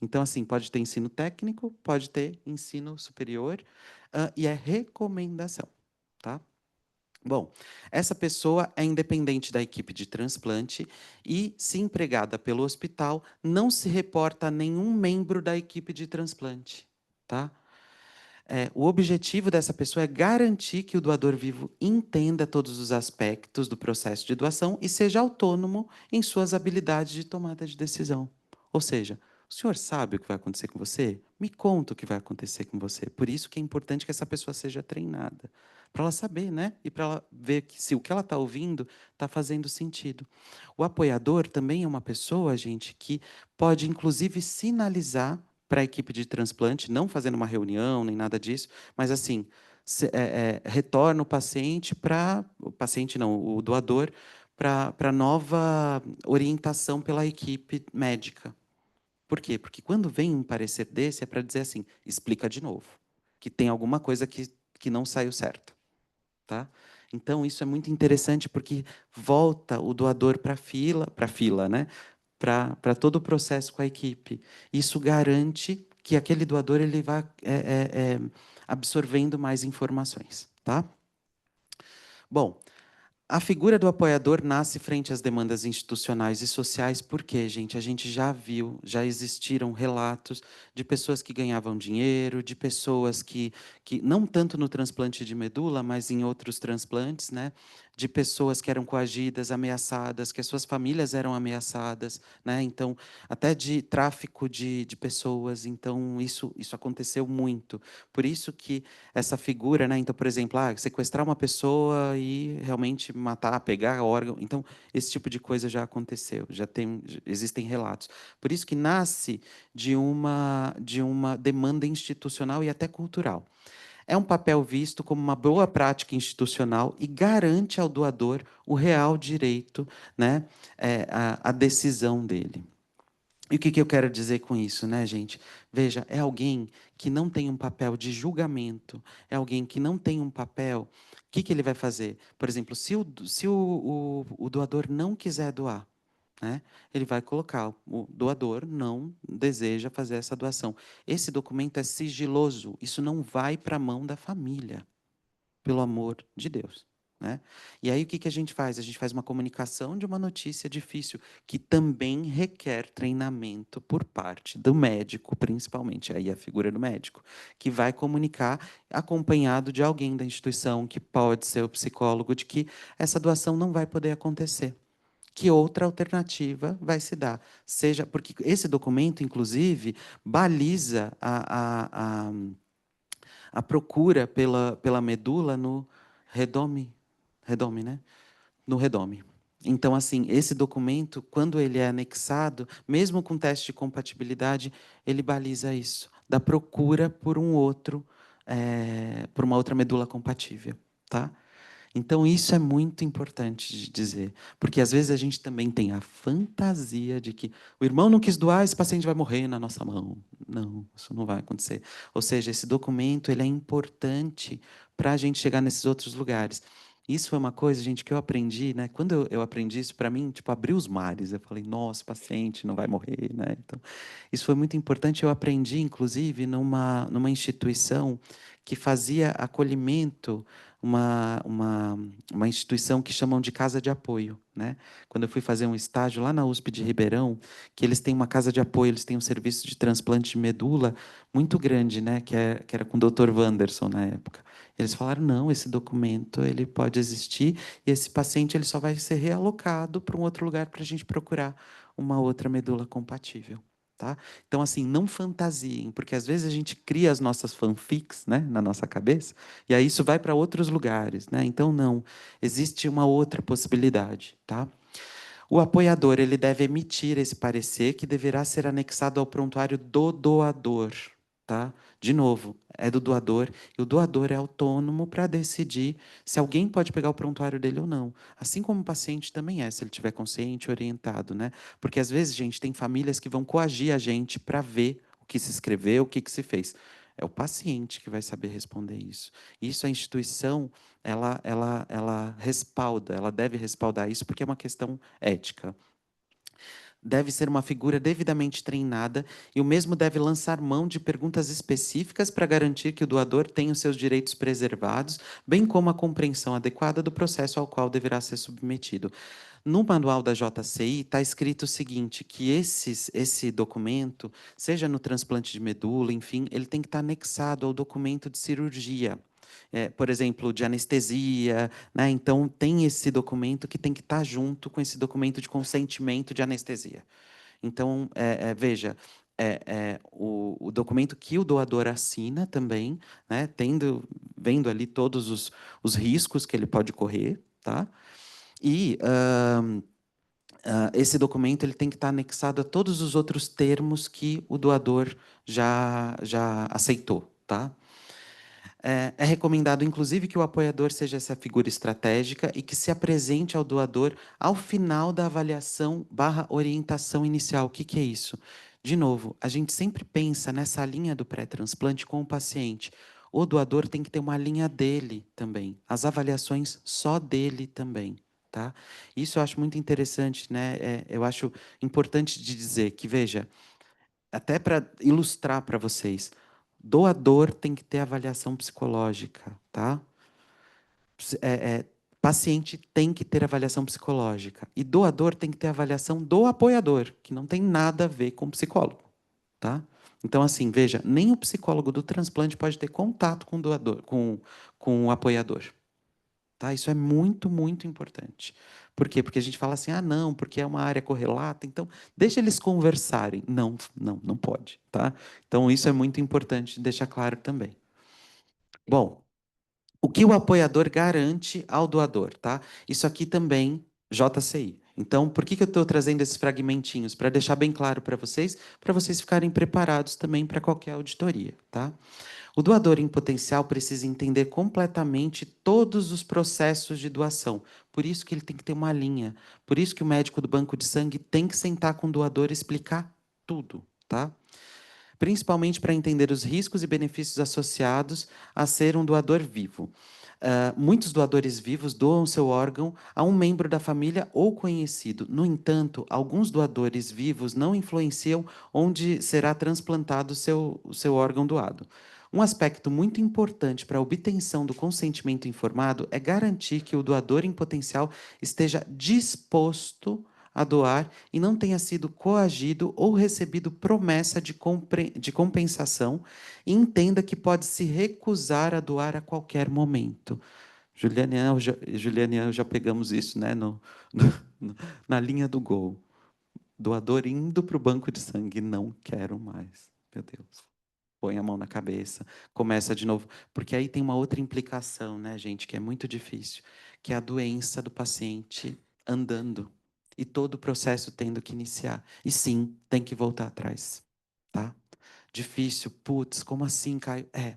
Então, assim, pode ter ensino técnico, pode ter ensino superior, e é recomendação, tá? Bom, essa pessoa é independente da equipe de transplante e, se empregada pelo hospital, não se reporta a nenhum membro da equipe de transplante, tá? O objetivo dessa pessoa é garantir que o doador vivo entenda todos os aspectos do processo de doação e seja autônomo em suas habilidades de tomada de decisão. Ou seja, o senhor sabe o que vai acontecer com você? Me conta o que vai acontecer com você. Por isso que é importante que essa pessoa seja treinada. Para ela saber, né? E para ela ver que se o que ela está ouvindo está fazendo sentido. O apoiador também é uma pessoa, gente, que pode, inclusive, sinalizar para a equipe de transplante, não fazendo uma reunião nem nada disso, mas assim, retorna o paciente não, o doador, para nova orientação pela equipe médica. Por quê? Porque quando vem um parecer desse, é para dizer assim, explica de novo, que tem alguma coisa que não saiu certo. Tá? Então, isso é muito interessante porque volta o doador para a fila, né? Para todo o processo com a equipe. Isso garante que aquele doador ele vá absorvendo mais informações. Tá? Bom, A figura do apoiador nasce frente às demandas institucionais e sociais, porque, gente, a gente já viu, já existiram relatos de pessoas que ganhavam dinheiro, de pessoas que não tanto no transplante de medula, mas em outros transplantes, né? De pessoas que eram coagidas, ameaçadas, que as suas famílias eram ameaçadas, né? Então, até de tráfico de pessoas. Então, isso aconteceu muito. Por isso que essa figura, né? Então, por exemplo, sequestrar uma pessoa e realmente matar, pegar órgão. Então, esse tipo de coisa já aconteceu, existem relatos. Por isso que nasce de uma demanda institucional e até cultural. É um papel visto como uma boa prática institucional e garante ao doador o real direito, né, a decisão dele. E o que eu quero dizer com isso, né, gente? Veja, é alguém que não tem um papel de julgamento, é alguém que não tem um papel. O que ele vai fazer? Por exemplo, se o doador não quiser doar, né, ele vai colocar: o doador não deseja fazer essa doação. Esse documento é sigiloso, isso não vai para a mão da família, pelo amor de Deus. Né? E aí o que a gente faz? A gente faz uma comunicação de uma notícia difícil, que também requer treinamento por parte do médico, principalmente, aí a figura do médico, que vai comunicar acompanhado de alguém da instituição, que pode ser o psicólogo, de que essa doação não vai poder acontecer. Que outra alternativa vai se dar. Seja, porque esse documento, inclusive, baliza a procura pela medula no redome, redome, né? No redome. Então, assim, esse documento, quando ele é anexado, mesmo com teste de compatibilidade, ele baliza isso, da procura por por uma outra medula compatível, tá? Então, isso é muito importante de dizer, porque às vezes a gente também tem a fantasia de que o irmão não quis doar, esse paciente vai morrer na nossa mão. Não, isso não vai acontecer. Ou seja, esse documento ele é importante para a gente chegar nesses outros lugares. Isso foi uma coisa, gente, que eu aprendi, né? Quando eu aprendi isso, para mim, tipo, abriu os mares. Eu falei, nossa, paciente não vai morrer, né? Então, isso foi muito importante. Eu aprendi, inclusive, numa instituição que fazia acolhimento, uma instituição que chamam de casa de apoio, né? Quando eu fui fazer um estágio lá na USP de Ribeirão, que eles têm uma casa de apoio, eles têm um serviço de transplante de medula muito grande, né? Que era com o Dr. Wanderson na época. Eles falaram, não, esse documento ele pode existir e esse paciente ele só vai ser realocado para um outro lugar para a gente procurar uma outra medula compatível. Tá? Então, assim, não fantasiem, porque às vezes a gente cria as nossas fanfics, né, na nossa cabeça, e aí isso vai para outros lugares, né? Então, não, existe uma outra possibilidade, tá? O apoiador, ele deve emitir esse parecer que deverá ser anexado ao prontuário do doador, tá? De novo, é do doador, e o doador é autônomo para decidir se alguém pode pegar o prontuário dele ou não. Assim como o paciente também é, se ele estiver consciente, orientado, né? Porque às vezes, gente, tem famílias que vão coagir a gente para ver o que se escreveu, o que se fez. É o paciente que vai saber responder isso. Isso a instituição, ela respalda, ela deve respaldar isso porque é uma questão ética. Deve ser uma figura devidamente treinada e o mesmo deve lançar mão de perguntas específicas para garantir que o doador tenha os seus direitos preservados, bem como a compreensão adequada do processo ao qual deverá ser submetido. No manual da JCI está escrito o seguinte, que esse documento, seja no transplante de medula, enfim, ele tem que estar anexado ao documento de cirurgia. Por exemplo, de anestesia, né? Então, tem esse documento que tem que estar junto com esse documento de consentimento de anestesia. Então, veja, o documento que o doador assina também, né? Vendo ali todos os riscos que ele pode correr, tá? E esse documento ele tem que estar anexado a todos os outros termos que o doador já aceitou, tá? É recomendado, inclusive, que o apoiador seja essa figura estratégica e que se apresente ao doador ao final da avaliação barra orientação inicial. O que é isso? De novo, a gente sempre pensa nessa linha do pré-transplante com o paciente. O doador tem que ter uma linha dele também. As avaliações só dele também. Tá? Isso eu acho muito interessante, né? Eu acho importante de dizer que, veja, até para ilustrar para vocês, doador tem que ter avaliação psicológica, tá? paciente tem que ter avaliação psicológica e doador tem que ter avaliação do apoiador, que não tem nada a ver com o psicólogo, tá? Então, assim, veja, nem o psicólogo do transplante pode ter contato com o doador, com o apoiador, tá? Isso é muito, muito importante. Por quê? Porque a gente fala assim, ah, não, porque é uma área correlata, então deixa eles conversarem. Não, não, não pode, tá? Então, isso é muito importante deixar claro também. Bom, o que o apoiador garante ao doador, tá? Isso aqui também, JCI. Então, por que eu estou trazendo esses fragmentinhos? Para deixar bem claro para vocês ficarem preparados também para qualquer auditoria, tá? O doador em potencial precisa entender completamente todos os processos de doação. Por isso que ele tem que ter uma linha. Por isso que o médico do banco de sangue tem que sentar com o doador e explicar tudo, tá? Principalmente para entender os riscos e benefícios associados a ser um doador vivo. Muitos doadores vivos doam seu órgão a um membro da família ou conhecido. No entanto, alguns doadores vivos não influenciam onde será transplantado o seu órgão doado. Um aspecto muito importante para a obtenção do consentimento informado é garantir que o doador em potencial esteja disposto a doar e não tenha sido coagido ou recebido promessa de compensação e entenda que pode se recusar a doar a qualquer momento. Juliane, eu já pegamos isso, né, na linha do gol. Doador indo para o banco de sangue, não quero mais. Meu Deus. Põe a mão na cabeça, começa de novo. Porque aí tem uma outra implicação, né, gente, que é muito difícil, que é a doença do paciente andando. E todo o processo tendo que iniciar. E sim, tem que voltar atrás, tá? Difícil, putz, como assim, Caio? É,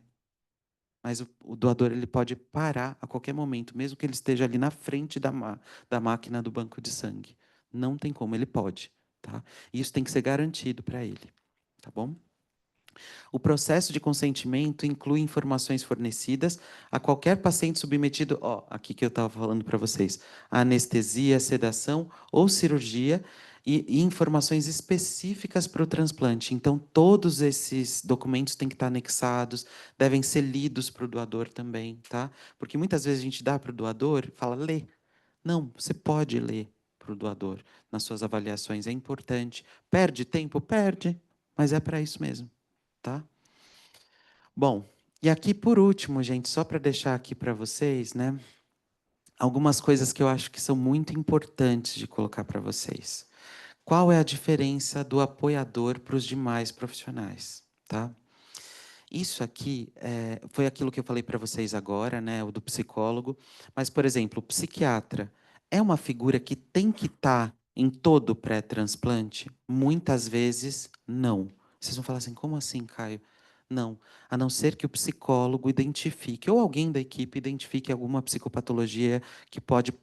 mas o doador ele pode parar a qualquer momento, mesmo que ele esteja ali na frente da máquina do banco de sangue. Não tem como, ele pode, tá? E isso tem que ser garantido para ele, tá bom? O processo de consentimento inclui informações fornecidas a qualquer paciente submetido, ó, aqui que eu estava falando para vocês, a anestesia, sedação ou cirurgia e informações específicas para o transplante. Então, todos esses documentos têm que estar anexados, devem ser lidos para o doador também, tá? Porque muitas vezes a gente dá para o doador e fala, lê. Não, você pode ler para o doador nas suas avaliações, é importante. Perde tempo? Perde, mas é para isso mesmo, tá? Bom, e aqui por último, gente, só para deixar aqui para vocês, né, algumas coisas que eu acho que são muito importantes de colocar para vocês. Qual é a diferença do apoiador para os demais profissionais, tá? Isso aqui foi aquilo que eu falei para vocês agora, né, o do psicólogo. Mas, por exemplo, o psiquiatra é uma figura que tem que estar em todo pré-transplante? Muitas vezes, não. Vocês vão falar assim, como assim, Caio? Não. A não ser que o psicólogo identifique, ou alguém da equipe identifique alguma psicopatologia que pode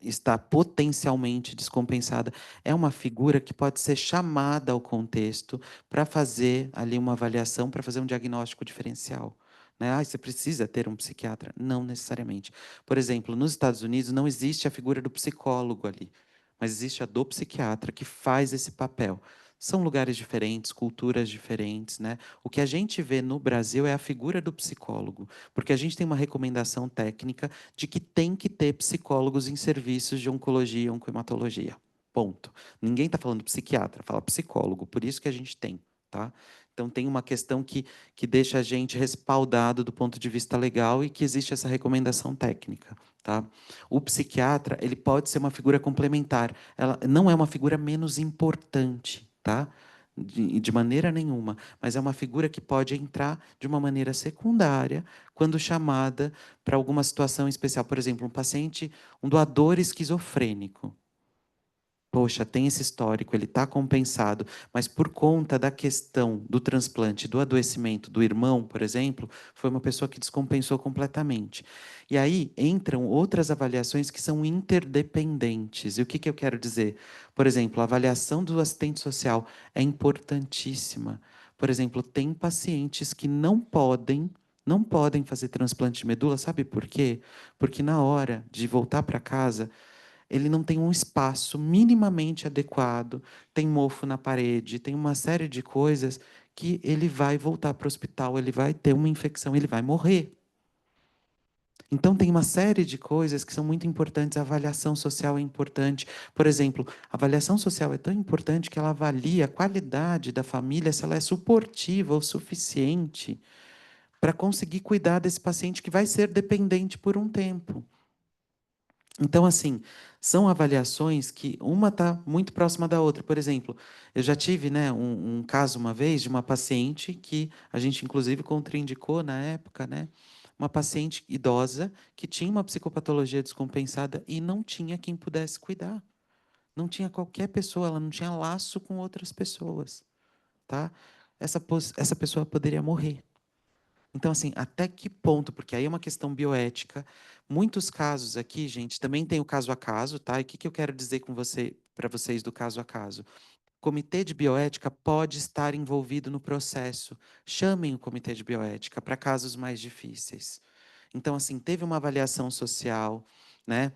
estar potencialmente descompensada. É uma figura que pode ser chamada ao contexto para fazer ali uma avaliação, para fazer um diagnóstico diferencial. Né? Ah, você precisa ter um psiquiatra? Não necessariamente. Por exemplo, nos Estados Unidos não existe a figura do psicólogo ali, mas existe a do psiquiatra que faz esse papel. São lugares diferentes, culturas diferentes, né? O que a gente vê no Brasil é a figura do psicólogo, porque a gente tem uma recomendação técnica de que tem que ter psicólogos em serviços de oncologia e oncohematologia. Ponto. Ninguém está falando psiquiatra, fala psicólogo, por isso que a gente tem, tá? Então tem uma questão que deixa a gente respaldado do ponto de vista legal e que existe essa recomendação técnica, tá? O psiquiatra, ele pode ser uma figura complementar, ela não é uma figura menos importante, tá? De maneira nenhuma, mas é uma figura que pode entrar de uma maneira secundária quando chamada para alguma situação especial. Por exemplo, um doador esquizofrênico. Poxa, tem esse histórico, ele está compensado, mas por conta da questão do transplante, do adoecimento do irmão, por exemplo, foi uma pessoa que descompensou completamente. E aí entram outras avaliações que são interdependentes. E o que, que eu quero dizer? Por exemplo, a avaliação do assistente social é importantíssima. Por exemplo, tem pacientes que não podem fazer transplante de medula, sabe por quê? Porque na hora de voltar para casa, ele não tem um espaço minimamente adequado, tem mofo na parede, tem uma série de coisas que ele vai voltar para o hospital, ele vai ter uma infecção, ele vai morrer. Então, tem uma série de coisas que são muito importantes. A avaliação social é importante. Por exemplo, a avaliação social é tão importante que ela avalia a qualidade da família, se ela é suportiva o suficiente para conseguir cuidar desse paciente que vai ser dependente por um tempo. Então, assim, são avaliações que uma está muito próxima da outra. Por exemplo, eu já tive, né, um caso uma vez de uma paciente que a gente, inclusive, contraindicou na época, né? Uma paciente idosa que tinha uma psicopatologia descompensada e não tinha quem pudesse cuidar. Não tinha qualquer pessoa, ela não tinha laço com outras pessoas, tá? Essa pessoa poderia morrer. Então, assim, até que ponto? Porque aí é uma questão bioética. Muitos casos aqui, gente, também tem o caso a caso, tá? E o que eu quero dizer com você, para vocês do caso a caso? O comitê de bioética pode estar envolvido no processo. Chamem o comitê de bioética para casos mais difíceis. Então, assim, teve uma avaliação social, né?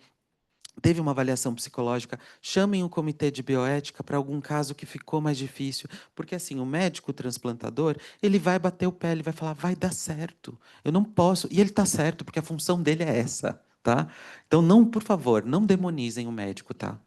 Teve uma avaliação psicológica, chamem o comitê de bioética para algum caso que ficou mais difícil, porque assim, o médico transplantador, ele vai bater o pé, ele vai falar, vai dar certo, eu não posso, e ele está certo, porque a função dele é essa, tá? Então, não, por favor, não demonizem o médico, tá?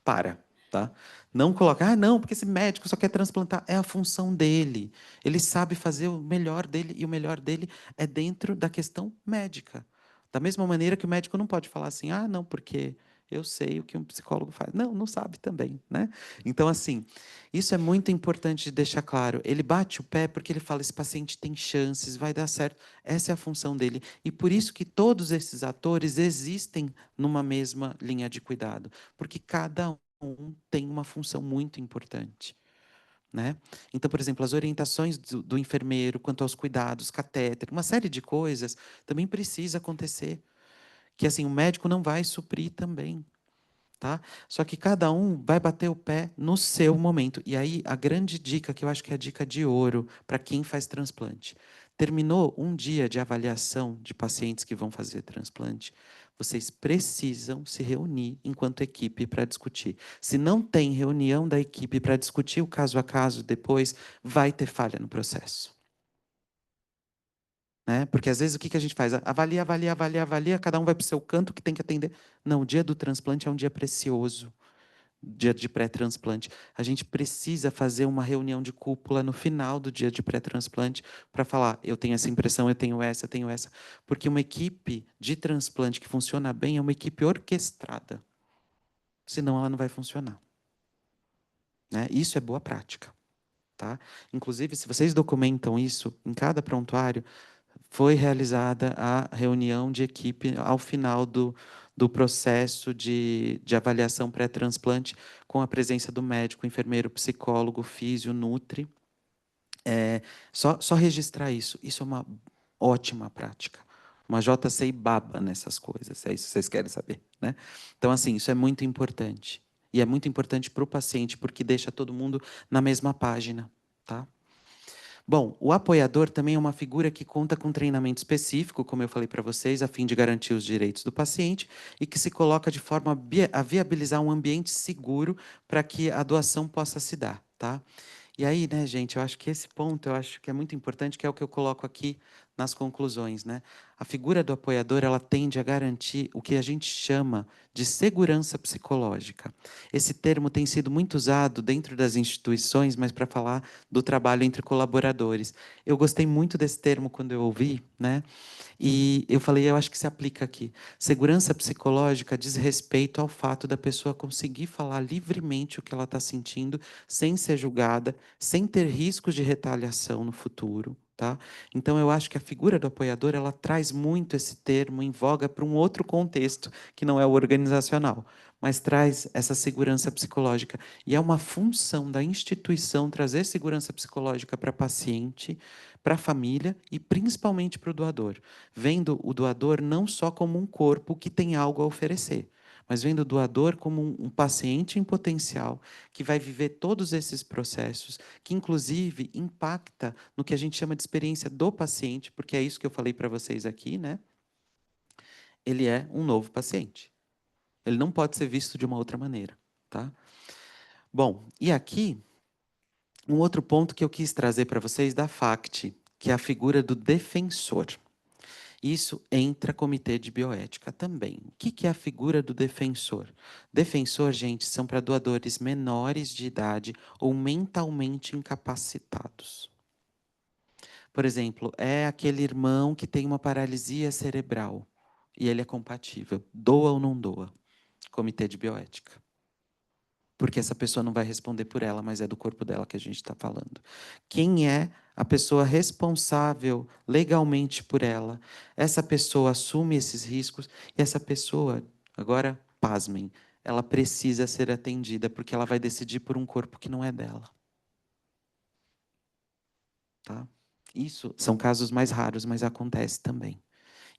Para, tá? Não coloque, ah, não, porque esse médico só quer transplantar, é a função dele, ele sabe fazer o melhor dele, e o melhor dele é dentro da questão médica. Da mesma maneira que o médico não pode falar assim, ah, não, porque eu sei o que um psicólogo faz. Não, não sabe também, né? Então, assim, isso é muito importante de deixar claro. Ele bate o pé porque ele fala, esse paciente tem chances, vai dar certo. Essa é a função dele. E por isso que todos esses atores existem numa mesma linha de cuidado. Porque cada um tem uma função muito importante. Né? Então, por exemplo, as orientações do enfermeiro quanto aos cuidados, catéter, uma série de coisas também precisa acontecer. Que assim, o médico não vai suprir também. Tá? Só que cada um vai bater o pé no seu momento. E aí, a grande dica, que eu acho que é a dica de ouro para quem faz transplante. Terminou um dia de avaliação de pacientes que vão fazer transplante, vocês precisam se reunir enquanto equipe para discutir. Se não tem reunião da equipe para discutir o caso a caso depois, vai ter falha no processo. Né? Porque às vezes o que que a gente faz? Avalia, avalia, avalia, avalia, cada um vai para o seu canto que tem que atender. Não, o dia do transplante é um dia precioso, dia de pré-transplante. A gente precisa fazer uma reunião de cúpula no final do dia de pré-transplante para falar, eu tenho essa impressão, eu tenho essa. Porque uma equipe de transplante que funciona bem é uma equipe orquestrada. Senão ela não vai funcionar. Né? Isso é boa prática. Tá? Inclusive, se vocês documentam isso em cada prontuário, foi realizada a reunião de equipe ao final do processo de avaliação pré-transplante, com a presença do médico, enfermeiro, psicólogo, físio, nutri. Só registrar isso. Isso é uma ótima prática. Uma JCI baba nessas coisas, é isso que vocês querem saber, né? Então, assim, isso é muito importante. E é muito importante para o paciente, porque deixa todo mundo na mesma página, tá? Bom, o apoiador também é uma figura que conta com treinamento específico, como eu falei para vocês, a fim de garantir os direitos do paciente e que se coloca de forma a viabilizar um ambiente seguro para que a doação possa se dar, tá? E aí, né, gente, eu acho que esse ponto eu acho que é muito importante, que é o que eu coloco aqui nas conclusões, né? A figura do apoiador, ela tende a garantir o que a gente chama de segurança psicológica. Esse termo tem sido muito usado dentro das instituições, mas para falar do trabalho entre colaboradores. Eu gostei muito desse termo quando eu ouvi, né? E eu falei, eu acho que se aplica aqui. Segurança psicológica diz respeito ao fato da pessoa conseguir falar livremente o que ela está sentindo, sem ser julgada, sem ter riscos de retaliação no futuro. Tá? Então, eu acho que a figura do apoiador ela traz muito esse termo em voga para um outro contexto, que não é o organizacional, mas traz essa segurança psicológica. E é uma função da instituição trazer segurança psicológica para paciente, para a família e principalmente para o doador, vendo o doador não só como um corpo que tem algo a oferecer, mas vendo o doador como um paciente em potencial que vai viver todos esses processos, que inclusive impacta no que a gente chama de experiência do paciente, porque é isso que eu falei para vocês aqui, né? Ele é um novo paciente. Ele não pode ser visto de uma outra maneira, tá? Bom, e aqui um outro ponto que eu quis trazer para vocês da FACT, que é a figura do defensor. Isso entra comitê de bioética também. O que que é a figura do defensor? Defensor, gente, são para doadores menores de idade ou mentalmente incapacitados. Por exemplo, é aquele irmão que tem uma paralisia cerebral e ele é compatível. Doa ou não doa? Comitê de bioética. Porque essa pessoa não vai responder por ela, mas é do corpo dela que a gente está falando. Quem é a pessoa responsável legalmente por ela? Essa pessoa assume esses riscos e essa pessoa, agora, pasmem, ela precisa ser atendida porque ela vai decidir por um corpo que não é dela. Tá? Isso são casos mais raros, mas acontece também.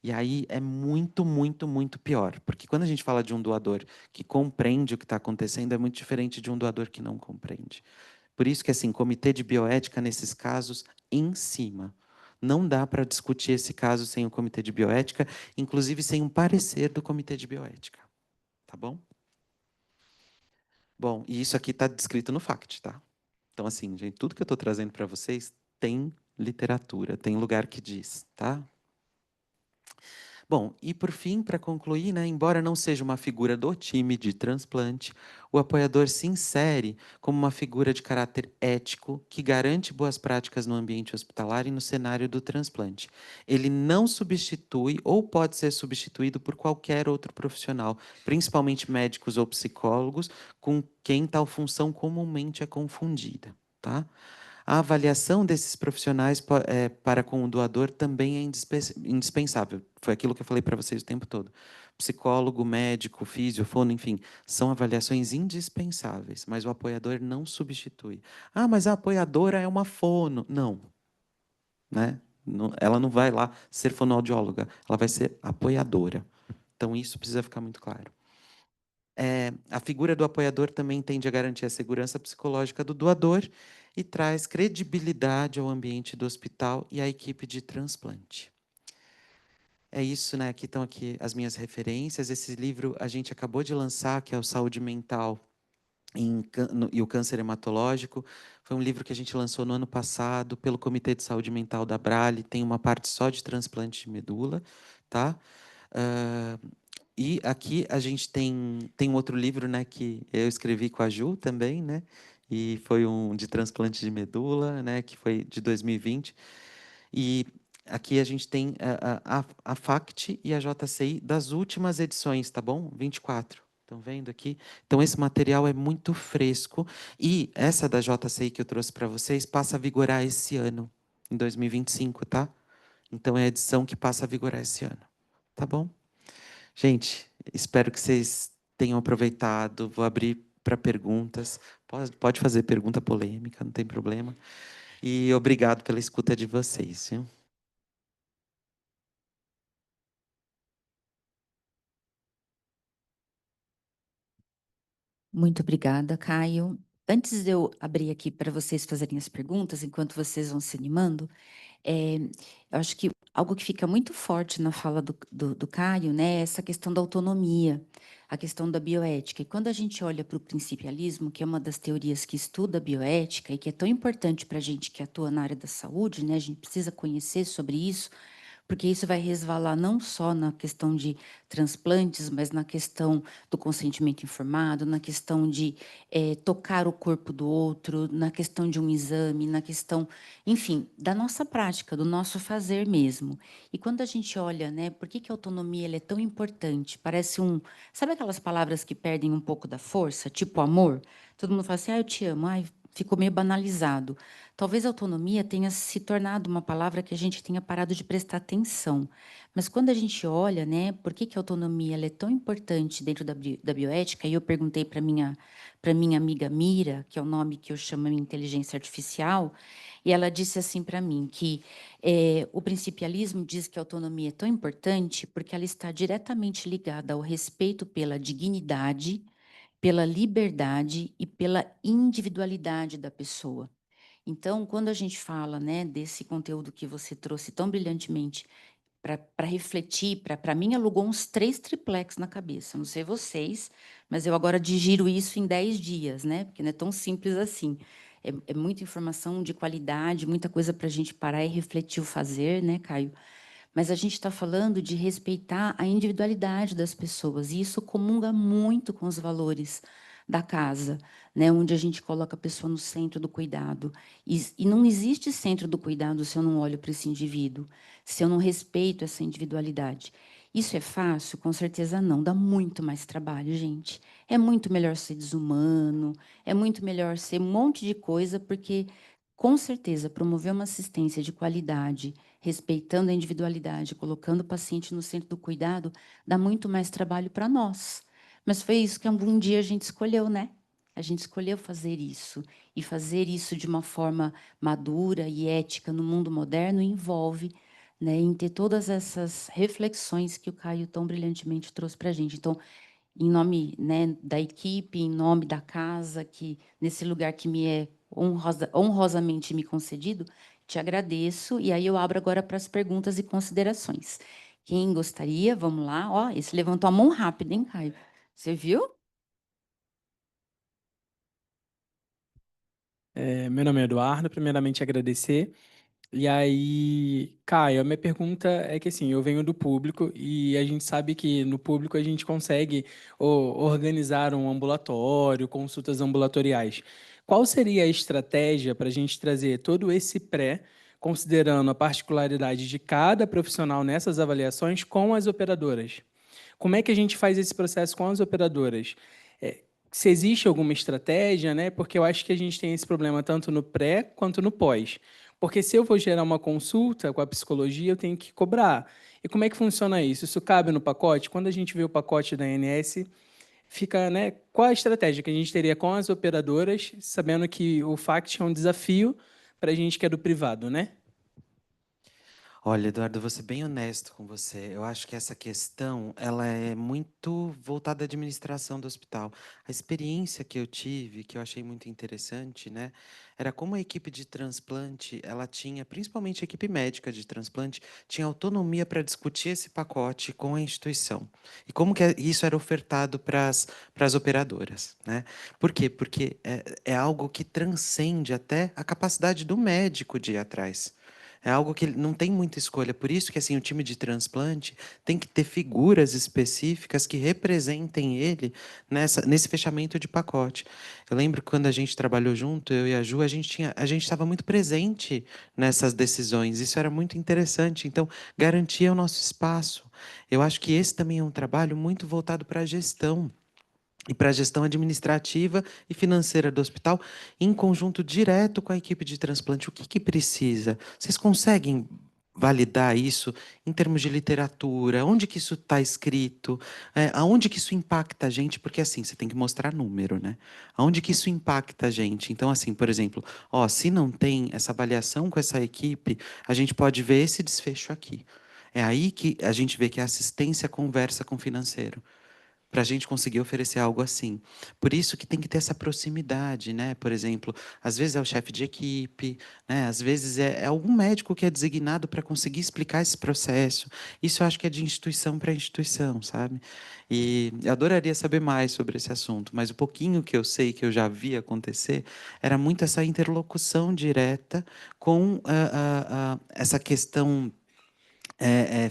E aí é muito, muito, muito pior. Porque quando a gente fala de um doador que compreende o que está acontecendo, é muito diferente de um doador que não compreende. Por isso que, assim, comitê de bioética, nesses casos, em cima. Não dá para discutir esse caso sem o comitê de bioética, inclusive sem um parecer do comitê de bioética. Tá bom? Bom, e isso aqui está descrito no FACT, tá? Então, assim, gente, tudo que eu estou trazendo para vocês tem literatura, tem lugar que diz, tá? Bom, e por fim, para concluir, né, embora não seja uma figura do time de transplante, o apoiador se insere como uma figura de caráter ético que garante boas práticas no ambiente hospitalar e no cenário do transplante. Ele não substitui ou pode ser substituído por qualquer outro profissional, principalmente médicos ou psicólogos, com quem tal função comumente é confundida, tá? A avaliação desses profissionais para com o doador também é indispensável. Foi aquilo que eu falei para vocês o tempo todo. Psicólogo, médico, físio, fono, enfim, são avaliações indispensáveis, mas o apoiador não substitui. Ah, mas a apoiadora é uma fono. Não, né? Ela não vai lá ser fonoaudióloga, ela vai ser apoiadora. Então, isso precisa ficar muito claro. A figura do apoiador também tende a garantir a segurança psicológica do doador e traz credibilidade ao ambiente do hospital e à equipe de transplante. É isso, né? Aqui estão aqui as minhas referências. Esse livro a gente acabou de lançar, que é o Saúde Mental e o Câncer Hematológico. Foi um livro que a gente lançou no ano passado pelo Comitê de Saúde Mental da Brale. Tem uma parte só de transplante de medula, tá? Ah, e aqui a gente tem um outro livro, né, que eu escrevi com a Ju também, né? E foi um de transplante de medula, né, que foi de 2020. E aqui a gente tem a FACT e a JCI das últimas edições, tá bom? 24. Estão vendo aqui? Então, esse material é muito fresco. E essa da JCI que eu trouxe para vocês passa a vigorar esse ano, em 2025, tá? Então, é a edição que passa a vigorar esse ano. Tá bom? Gente, espero que vocês tenham aproveitado. Vou abrir para perguntas. Pode fazer pergunta polêmica, não tem problema. E obrigado pela escuta de vocês, viu? Muito obrigada, Caio. Antes de eu abrir aqui para vocês fazerem as perguntas, enquanto vocês vão se animando, eu acho que algo que fica muito forte na fala do Caio, né, é essa questão da autonomia, a questão da bioética. E quando a gente olha para o principialismo, que é uma das teorias que estuda a bioética e que é tão importante para a gente que atua na área da saúde, né, a gente precisa conhecer sobre isso, porque isso vai resvalar não só na questão de transplantes, mas na questão do consentimento informado, na questão de tocar o corpo do outro, na questão de um exame, na questão, enfim, da nossa prática, do nosso fazer mesmo. E quando a gente olha, né, por que que a autonomia ela é tão importante? Parece sabe aquelas palavras que perdem um pouco da força, tipo amor? Todo mundo fala assim, ah, eu te amo, ai, ficou meio banalizado. Talvez a autonomia tenha se tornado uma palavra que a gente tenha parado de prestar atenção. Mas quando a gente olha, né, por que que a autonomia ela é tão importante dentro da bioética, e eu perguntei para minha amiga Mira, que é o nome que eu chamo de inteligência artificial, e ela disse assim para mim que o principialismo diz que a autonomia é tão importante porque ela está diretamente ligada ao respeito pela dignidade, pela liberdade e pela individualidade da pessoa. Então, quando a gente fala, né, desse conteúdo que você trouxe tão brilhantemente para refletir, para mim alugou uns 3 triplex na cabeça. Não sei vocês, mas eu agora digiro isso em 10 dias, né? Porque não é tão simples assim. É muita informação de qualidade, muita coisa para a gente parar e refletir o fazer, né, Caio? mas a gente está falando de respeitar a individualidade das pessoas, e isso comunga muito com os valores da casa, né, onde a gente coloca a pessoa no centro do cuidado. E não existe centro do cuidado se eu não olho para esse indivíduo, se eu não respeito essa individualidade. Isso é fácil? Com certeza não. Dá muito mais trabalho, gente. É muito melhor ser desumano, é muito melhor ser um monte de coisa, porque, com certeza, promover uma assistência de qualidade, respeitando a individualidade, colocando o paciente no centro do cuidado, dá muito mais trabalho para nós. Mas foi isso que algum dia a gente escolheu, né? A gente escolheu fazer isso. E fazer isso de uma forma madura e ética no mundo moderno envolve, né, em ter todas essas reflexões que o Caio tão brilhantemente trouxe para a gente. Então, em nome, né, da equipe, em nome da casa, que nesse lugar que me é honrosamente me concedido, te agradeço. E aí eu abro agora para as perguntas e considerações. Quem gostaria? Vamos lá. Ó, esse levantou a mão rápido, hein, Caio? Você viu? Meu nome é Eduardo, primeiramente agradecer. E aí, Caio, a minha pergunta é que assim, eu venho do público e a gente sabe que no público a gente consegue organizar um ambulatório, consultas ambulatoriais. Qual seria a estratégia para a gente trazer todo esse pré, considerando a particularidade de cada profissional nessas avaliações com as operadoras? Como é que a gente faz esse processo com as operadoras? É, Se existe alguma estratégia, né? Porque eu acho que a gente tem esse problema tanto no pré quanto no pós. Porque se eu vou gerar uma consulta com a psicologia, eu tenho que cobrar. E como é que funciona isso? Isso cabe no pacote? Quando a gente vê o pacote da ANS, fica, né? Qual a estratégia que a gente teria com as operadoras, sabendo que o FACT é um desafio para a gente que é do privado, né? Olha, Eduardo, eu vou ser bem honesto com você. Eu acho que essa questão, ela é muito voltada à administração do hospital. A experiência que eu tive, que eu achei muito interessante, né, era como a equipe de transplante, ela tinha, principalmente a equipe médica de transplante, tinha autonomia para discutir esse pacote com a instituição. E como que isso era ofertado para as operadoras, né? Por quê? Porque é algo que transcende até a capacidade do médico de ir atrás. É algo que não tem muita escolha. Por isso que assim, o time de transplante tem que ter figuras específicas que representem ele nesse fechamento de pacote. Eu lembro que quando a gente trabalhou junto, eu e a Ju, a gente estava muito presente nessas decisões. Isso era muito interessante. Então, garantia o nosso espaço. Eu acho que esse também é um trabalho muito voltado para a gestão e para a gestão administrativa e financeira do hospital, em conjunto direto com a equipe de transplante. O que que precisa? Vocês conseguem validar isso em termos de literatura? Onde que isso está escrito? Aonde que isso impacta a gente? Porque assim, você tem que mostrar número, né? Aonde que isso impacta a gente? Então, assim, por exemplo, ó, se não tem essa avaliação com essa equipe, a gente pode ver esse desfecho aqui. É aí que a gente vê que a assistência conversa com o financeiro para a gente conseguir oferecer algo assim. Por isso que tem que ter essa proximidade, né? Por exemplo, às vezes é o chefe de equipe, né? Às vezes é algum médico que é designado para conseguir explicar esse processo. Isso eu acho que é de instituição para instituição, sabe? E eu adoraria saber mais sobre esse assunto, mas o pouquinho que eu sei, que eu já vi acontecer, era muito essa interlocução direta com essa questão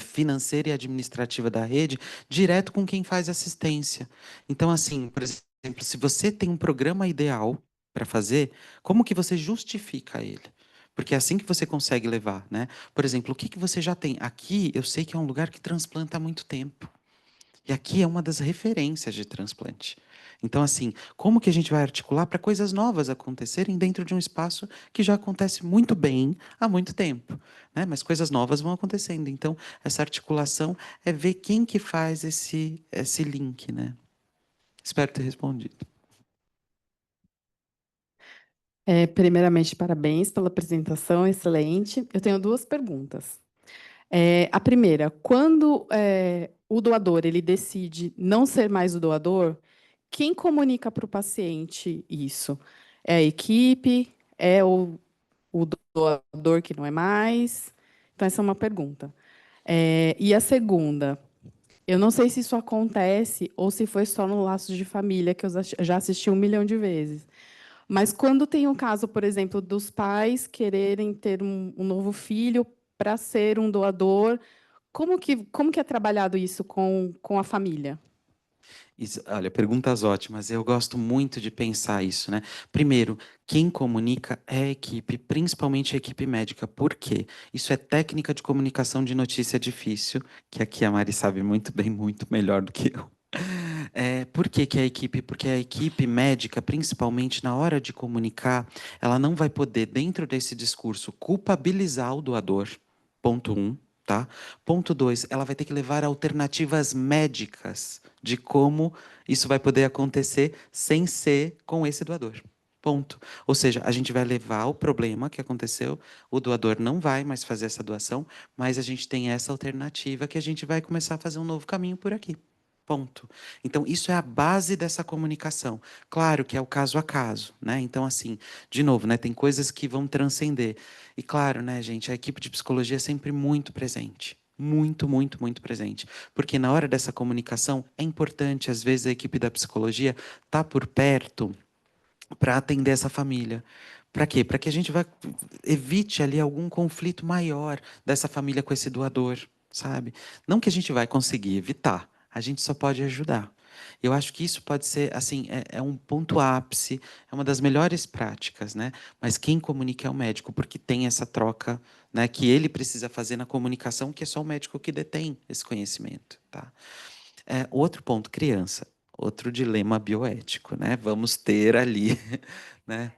financeira e administrativa da rede, direto com quem faz assistência. Então, assim, por exemplo, se você tem um programa ideal para fazer, como que você justifica ele? Porque é assim que você consegue levar, né? Por exemplo, o que que você já tem? Aqui, eu sei que é um lugar que transplanta há muito tempo. E aqui é uma das referências de transplante. Então, assim, como que a gente vai articular para coisas novas acontecerem dentro de um espaço que já acontece muito bem há muito tempo, né? Mas coisas novas vão acontecendo. Então, essa articulação é ver quem que faz esse link, né? Espero ter respondido. Primeiramente, parabéns pela apresentação, excelente. Eu tenho duas perguntas. A primeira, quando o doador ele decide não ser mais o doador, quem comunica para o paciente isso? É a equipe? É o doador que não é mais? Então, essa é uma pergunta. E a segunda, eu não sei se isso acontece ou se foi só no Laços de Família, que eu já assisti 1 milhão de vezes. Mas quando tem um caso, por exemplo, dos pais quererem ter um novo filho para ser um doador, como que é trabalhado isso com a família? Olha, perguntas ótimas. Eu gosto muito de pensar isso, né? Primeiro, quem comunica é a equipe, principalmente a equipe médica. Por quê? Isso é técnica de comunicação de notícia difícil, que aqui a Mari sabe muito bem, muito melhor do que eu. Por que que a equipe? Porque a equipe médica, principalmente na hora de comunicar, ela não vai poder, dentro desse discurso, culpabilizar o doador. Ponto um, tá? Ponto dois, ela vai ter que levar alternativas médicas de como isso vai poder acontecer sem ser com esse doador. Ponto. Ou seja, a gente vai levar o problema que aconteceu, o doador não vai mais fazer essa doação, mas a gente tem essa alternativa que a gente vai começar a fazer um novo caminho por aqui. Ponto. Então, isso é a base dessa comunicação. Claro que é o caso a caso, né? Então, assim, de novo, né? Tem coisas que vão transcender. E claro, né, gente, a equipe de psicologia é sempre muito presente. Muito, muito, muito presente. Porque na hora dessa comunicação é importante, às vezes, a equipe da psicologia tá por perto para atender essa família. Para quê? Para que a gente evite ali algum conflito maior dessa família com esse doador, sabe? Não que a gente vai conseguir evitar, a gente só pode ajudar. Eu acho que isso pode ser, assim, é um ponto ápice, é uma das melhores práticas, né? Mas quem comunica é o médico, porque tem essa troca, né, que ele precisa fazer na comunicação, que é só o médico que detém esse conhecimento, tá? Outro ponto, criança. Outro dilema bioético, né? Vamos ter ali, né?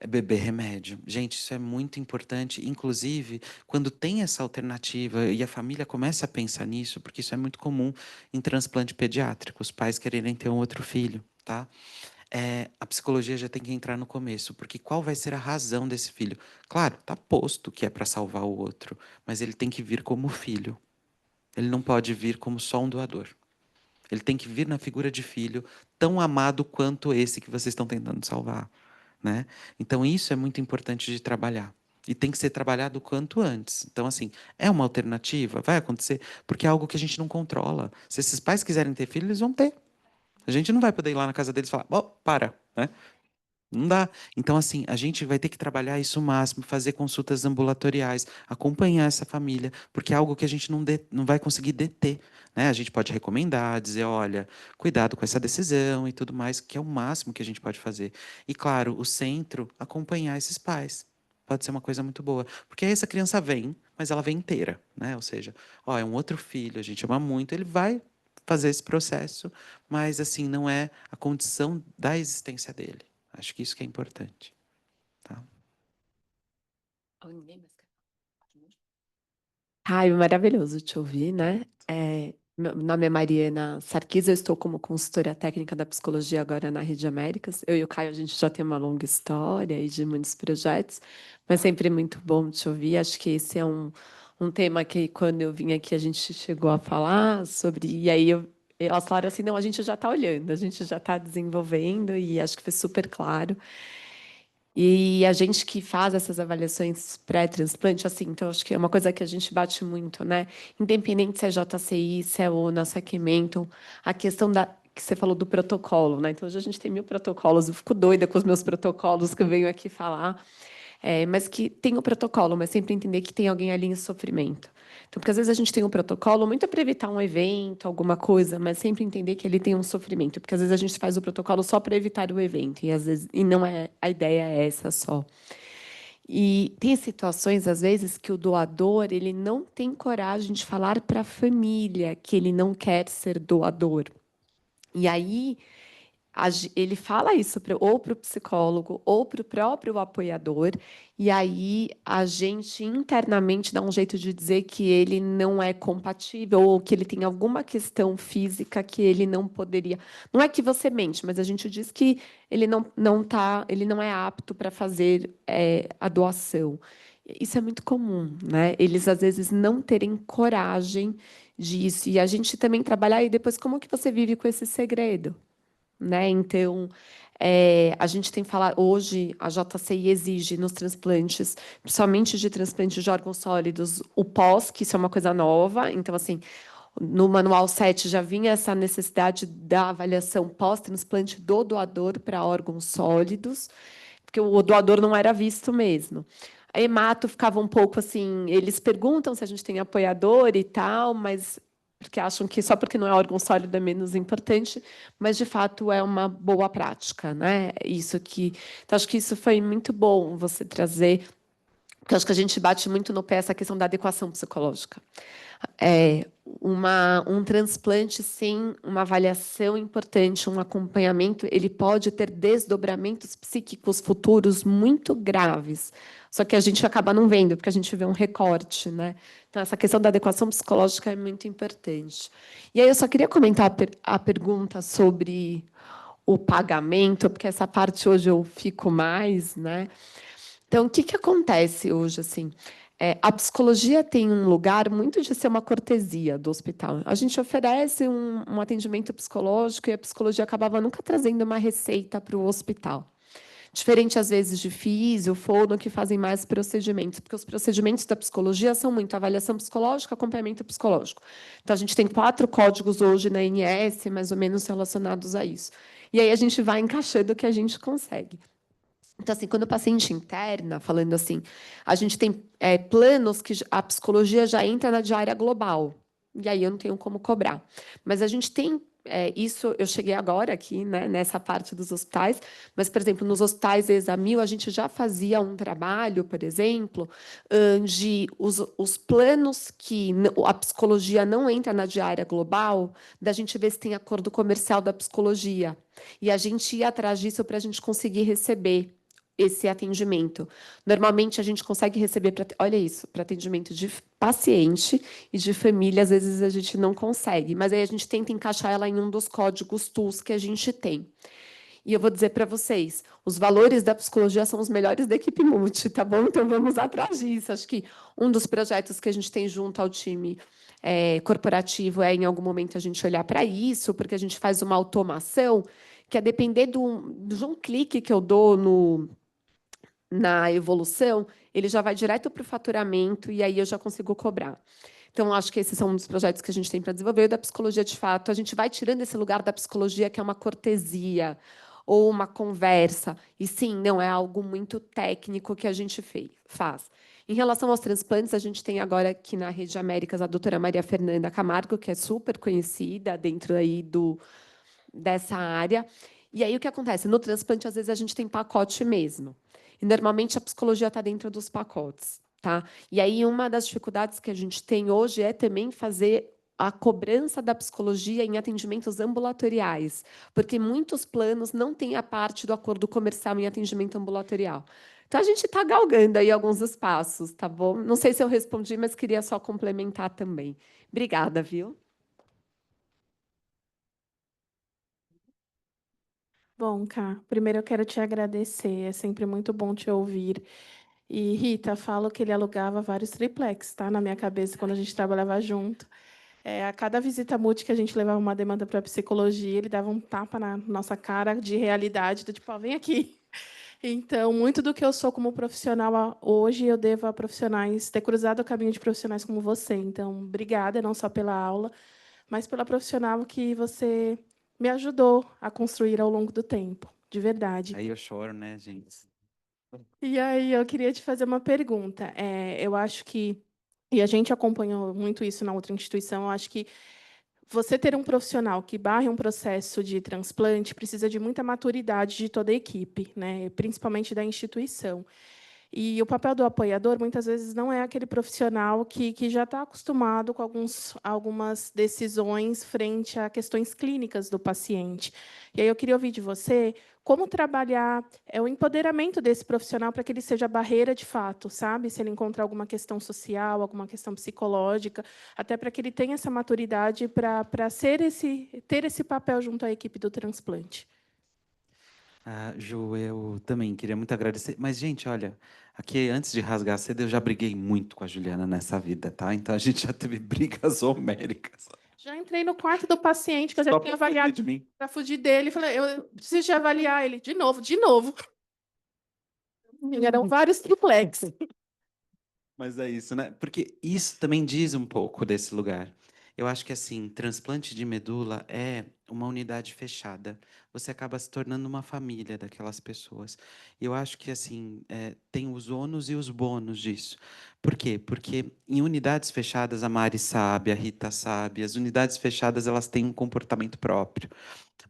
Beber remédio. Gente, isso é muito importante. Inclusive, quando tem essa alternativa e a família começa a pensar nisso, porque isso é muito comum em transplante pediátrico, os pais quererem ter um outro filho, tá? A psicologia já tem que entrar no começo, porque qual vai ser a razão desse filho? Claro, tá posto que é para salvar o outro, mas ele tem que vir como filho. Ele não pode vir como só um doador. Ele tem que vir na figura de filho tão amado quanto esse que vocês estão tentando salvar, né? Então isso é muito importante de trabalhar. E tem que ser trabalhado o quanto antes. Então, assim, é uma alternativa? Vai acontecer? Porque é algo que a gente não controla. Se esses pais quiserem ter filho, eles vão ter. A gente não vai poder ir lá na casa deles e falar, ó, para, né? Não dá. Então, assim, a gente vai ter que trabalhar isso o máximo, fazer consultas ambulatoriais, acompanhar essa família, porque é algo que a gente não vai conseguir deter, né? A gente pode recomendar, dizer, olha, cuidado com essa decisão e tudo mais, que é o máximo que a gente pode fazer. E, claro, o centro, acompanhar esses pais. Pode ser uma coisa muito boa. Porque aí essa criança vem, mas ela vem inteira, né? Ou seja, ó, é um outro filho, a gente ama muito, ele vai fazer esse processo, mas, assim, não é a condição da existência dele. Acho que isso que é importante, tá? Ai, maravilhoso te ouvir, né? Meu nome é Mariana Sarquis, eu estou como consultora técnica da psicologia agora na Rede Américas. Eu e o Caio, a gente já tem uma longa história e de muitos projetos, mas sempre muito bom te ouvir. Acho que esse é um tema que, quando eu vim aqui, a gente chegou a falar sobre, e aí elas falaram assim, não, a gente já está olhando, a gente já está desenvolvendo, e acho que foi super claro. E a gente que faz essas avaliações pré-transplante, assim, então acho que é uma coisa que a gente bate muito, né? Independente se é JCI, se é ONA, se é Kementon, a questão que você falou do protocolo, né? Então hoje a gente tem 1000 protocolos, eu fico doida com os meus protocolos que eu venho aqui falar, mas que tem o protocolo, mas sempre entender que tem alguém ali em sofrimento. Então, porque às vezes a gente tem um protocolo muito para evitar um evento, alguma coisa, mas sempre entender que ele tem um sofrimento, porque às vezes a gente faz o protocolo só para evitar o evento, e às vezes não é a ideia é essa só. E tem situações, às vezes, que o doador ele não tem coragem de falar para a família que ele não quer ser doador. E aí ele fala isso ou para o psicólogo ou para o próprio apoiador, e aí a gente internamente dá um jeito de dizer que ele não é compatível ou que ele tem alguma questão física que ele não poderia. Não é que você mente, mas a gente diz que ele ele não é apto para fazer a doação. Isso é muito comum, né? Eles às vezes não terem coragem disso. E a gente também trabalhar e depois como que você vive com esse segredo? Né? Então, a gente tem falado, hoje a JCI exige nos transplantes, somente de transplantes de órgãos sólidos, o pós, que isso é uma coisa nova. Então, assim, no Manual 7 já vinha essa necessidade da avaliação pós-transplante do doador para órgãos sólidos, porque o doador não era visto mesmo. A Hemato ficava um pouco assim, eles perguntam se a gente tem apoiador e tal, mas porque acham que só porque não é órgão sólido é menos importante, mas de fato é uma boa prática, né? Então acho que isso foi muito bom você trazer, porque acho que a gente bate muito no pé essa questão da adequação psicológica. Um transplante sem uma avaliação importante, um acompanhamento, ele pode ter desdobramentos psíquicos futuros muito graves. Só que a gente acaba não vendo, porque a gente vê um recorte, né? Então, essa questão da adequação psicológica é muito importante. E aí, eu só queria comentar a pergunta sobre o pagamento, porque essa parte hoje eu fico mais, né? Então, o que que acontece hoje, assim? A psicologia tem um lugar muito de ser uma cortesia do hospital. A gente oferece um atendimento psicológico e a psicologia acabava nunca trazendo uma receita para o hospital. Diferente, às vezes, de físio, fono, que fazem mais procedimentos, porque os procedimentos da psicologia são muito avaliação psicológica, acompanhamento psicológico. Então, a gente tem 4 códigos hoje na ANS, mais ou menos relacionados a isso. E aí a gente vai encaixando o que a gente consegue. Então, assim, quando o paciente interna, falando assim, a gente tem planos que a psicologia já entra na diária global. E aí eu não tenho como cobrar. Mas a gente tem isso, eu cheguei agora aqui, né, nessa parte dos hospitais, mas, por exemplo, nos hospitais Examil, a gente já fazia um trabalho, por exemplo, de os planos que a psicologia não entra na diária global, da gente ver se tem acordo comercial da psicologia. E a gente ia atrás disso para a gente conseguir receber esse atendimento. Normalmente a gente consegue receber, olha isso, para atendimento de paciente e de família, às vezes a gente não consegue, mas aí a gente tenta encaixar ela em um dos códigos TOOLS que a gente tem. E eu vou dizer para vocês, os valores da psicologia são os melhores da equipe multi, tá bom? Então vamos atrás disso. Acho que um dos projetos que a gente tem junto ao time corporativo em algum momento, a gente olhar para isso, porque a gente faz uma automação que, a depender de um clique que eu dou na evolução, ele já vai direto para o faturamento e aí eu já consigo cobrar. Então, acho que esses são um dos projetos que a gente tem para desenvolver. E da psicologia, de fato, a gente vai tirando esse lugar da psicologia, que é uma cortesia ou uma conversa. E, sim, não é algo muito técnico que a gente faz. Em relação aos transplantes, a gente tem agora aqui na Rede Américas a doutora Maria Fernanda Camargo, que é super conhecida dentro aí dessa área. E aí, o que acontece? No transplante, às vezes, a gente tem pacote mesmo. E, normalmente, a psicologia está dentro dos pacotes. Tá? E aí, uma das dificuldades que a gente tem hoje é também fazer a cobrança da psicologia em atendimentos ambulatoriais, porque muitos planos não têm a parte do acordo comercial em atendimento ambulatorial. Então, a gente está galgando aí alguns espaços, tá bom? Não sei se eu respondi, mas queria só complementar também. Obrigada, viu? Bom, Cá, primeiro eu quero te agradecer, é sempre muito bom te ouvir. E, Rita, falo que ele alugava vários triplex, tá? Na minha cabeça, quando a gente trabalhava junto. A cada visita multi que a gente levava uma demanda para psicologia, ele dava um tapa na nossa cara de realidade, do tipo, ó, vem aqui. Então, muito do que eu sou como profissional hoje, eu devo a profissionais, ter cruzado o caminho de profissionais como você. Então, obrigada, não só pela aula, mas pela profissional que você me ajudou a construir ao longo do tempo, de verdade. Aí eu choro, né, gente? E aí, eu queria te fazer uma pergunta. Eu acho que, e a gente acompanhou muito isso na outra instituição, eu acho que você ter um profissional que barre um processo de transplante precisa de muita maturidade de toda a equipe, né? Principalmente da instituição. E o papel do apoiador, muitas vezes, não é aquele profissional que já está acostumado com algumas decisões frente a questões clínicas do paciente. E aí eu queria ouvir de você como trabalhar o empoderamento desse profissional para que ele seja barreira de fato, sabe? Se ele encontrar alguma questão social, alguma questão psicológica, até para que ele tenha essa maturidade para ter esse papel junto à equipe do transplante. Ju, eu também queria muito agradecer. Mas, gente, olha, aqui antes de rasgar cedo, eu já briguei muito com a Juliana nessa vida, tá? Então a gente já teve brigas homéricas. Já entrei no quarto do paciente, que eu já Só tinha pra fugir avaliado de mim. para fugir dele. Falei, eu preciso de avaliar ele de novo, de novo. E eram vários triplex. Mas é isso, né? Porque isso também diz um pouco desse lugar. Eu acho que, assim, transplante de medula é uma unidade fechada. Você acaba se tornando uma família daquelas pessoas. E eu acho que, assim, tem os ônus e os bônus disso. Por quê? Porque em unidades fechadas, a Mari sabe, a Rita sabe, as unidades fechadas, elas têm um comportamento próprio.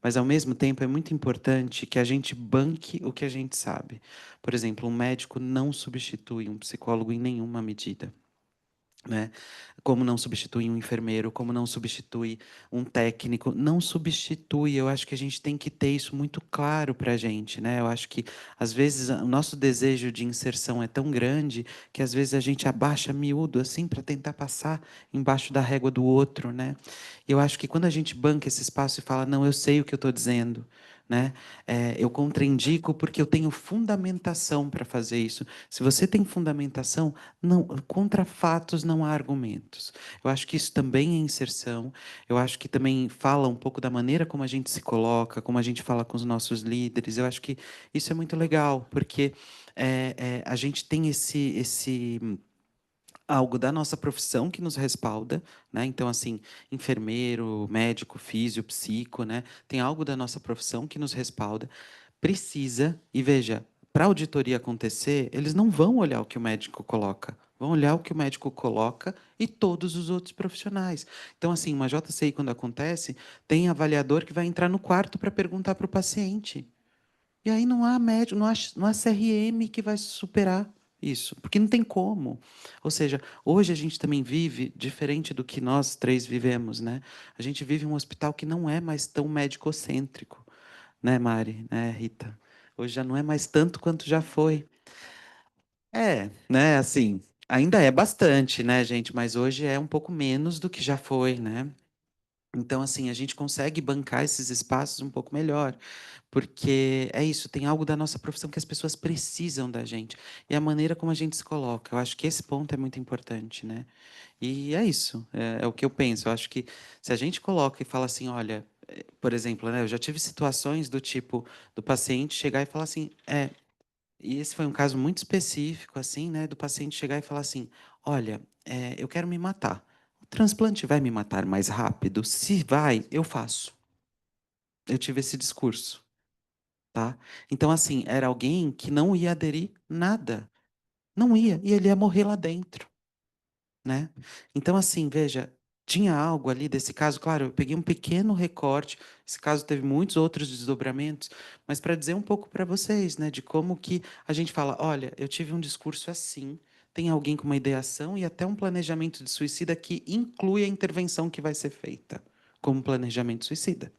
Mas, ao mesmo tempo, é muito importante que a gente banque o que a gente sabe. Por exemplo, um médico não substitui um psicólogo em nenhuma medida, né? Como não substitui um enfermeiro, como não substitui um técnico, não substitui. Eu acho que a gente tem que ter isso muito claro para a gente, né? Eu acho que às vezes o nosso desejo de inserção é tão grande que às vezes a gente abaixa miúdo assim para tentar passar embaixo da régua do outro, né? Eu acho que quando a gente banca esse espaço e fala, não, eu sei o que eu estou dizendo, né? Eu contraindico porque eu tenho fundamentação para fazer isso. Se você tem fundamentação, não, contra fatos não há argumentos. Eu acho que isso também é inserção. Eu acho que também fala um pouco da maneira como a gente se coloca, como a gente fala com os nossos líderes. Eu acho que isso é muito legal, porque a gente tem esse algo da nossa profissão que nos respalda, né? Então, assim, enfermeiro, médico, físio, psico, né? Tem algo da nossa profissão que nos respalda. Precisa, e veja, para a auditoria acontecer, eles não vão olhar o que o médico coloca, vão olhar o que o médico coloca e todos os outros profissionais. Então, assim, uma JCI, quando acontece, tem avaliador que vai entrar no quarto para perguntar para o paciente. E aí não há médico, não há CRM que vai superar isso, porque não tem como. Ou seja, hoje a gente também vive diferente do que nós três vivemos, né? A gente vive um hospital que não é mais tão médico-cêntrico, né, Mari, né, Rita? Hoje já não é mais tanto quanto já foi. Né, assim, ainda é bastante, né, gente? Mas hoje é um pouco menos do que já foi, né? Então, assim, a gente consegue bancar esses espaços um pouco melhor, porque é isso, tem algo da nossa profissão que as pessoas precisam da gente, e a maneira como a gente se coloca. Eu acho que esse ponto é muito importante, né? E é isso, é o que eu penso. Eu acho que se a gente coloca e fala assim, olha, por exemplo, né, eu já tive situações do tipo, do paciente chegar e falar assim, e esse foi um caso muito específico, assim, né, do paciente chegar e falar assim, olha, eu quero me matar. O transplante vai me matar mais rápido? Se vai, eu faço. Eu tive esse discurso, tá? Então, assim, era alguém que não ia aderir nada. Não ia. E ele ia morrer lá dentro, né? Então, assim, veja, tinha algo ali desse caso. Claro, eu peguei um pequeno recorte. Esse caso teve muitos outros desdobramentos, mas para dizer um pouco para vocês, né, de como que a gente fala, olha, eu tive um discurso assim, tem alguém com uma ideação e até um planejamento de suicida que inclui a intervenção que vai ser feita como planejamento suicida.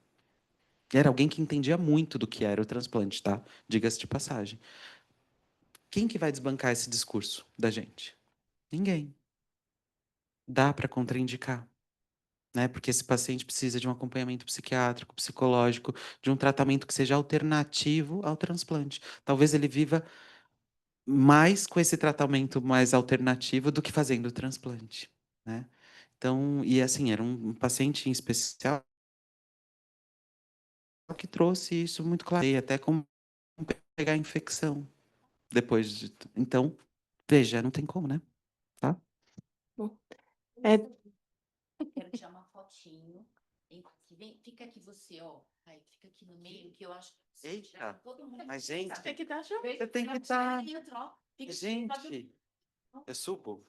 Era alguém que entendia muito do que era o transplante, tá? Diga-se de passagem. Quem que vai desbancar esse discurso da gente? Ninguém. Dá para contraindicar, né? Porque esse paciente precisa de um acompanhamento psiquiátrico, psicológico, de um tratamento que seja alternativo ao transplante. Talvez ele viva mais com esse tratamento mais alternativo do que fazendo o transplante, né? Então, e assim, era um paciente em especial que trouxe isso muito claro, e até como pegar a infecção depois de... Então, veja, não tem como, né? Tá? Bom, é, Quero tirar uma fotinho. Fica aqui você, ó. Aí, fica aqui no meio, que eu acho que você Eita, tirar todo mundo. mas, gente, tem que dar chão. você tem que estar... Dentro, ó. Fica Gente, eu subo?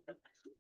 aqui.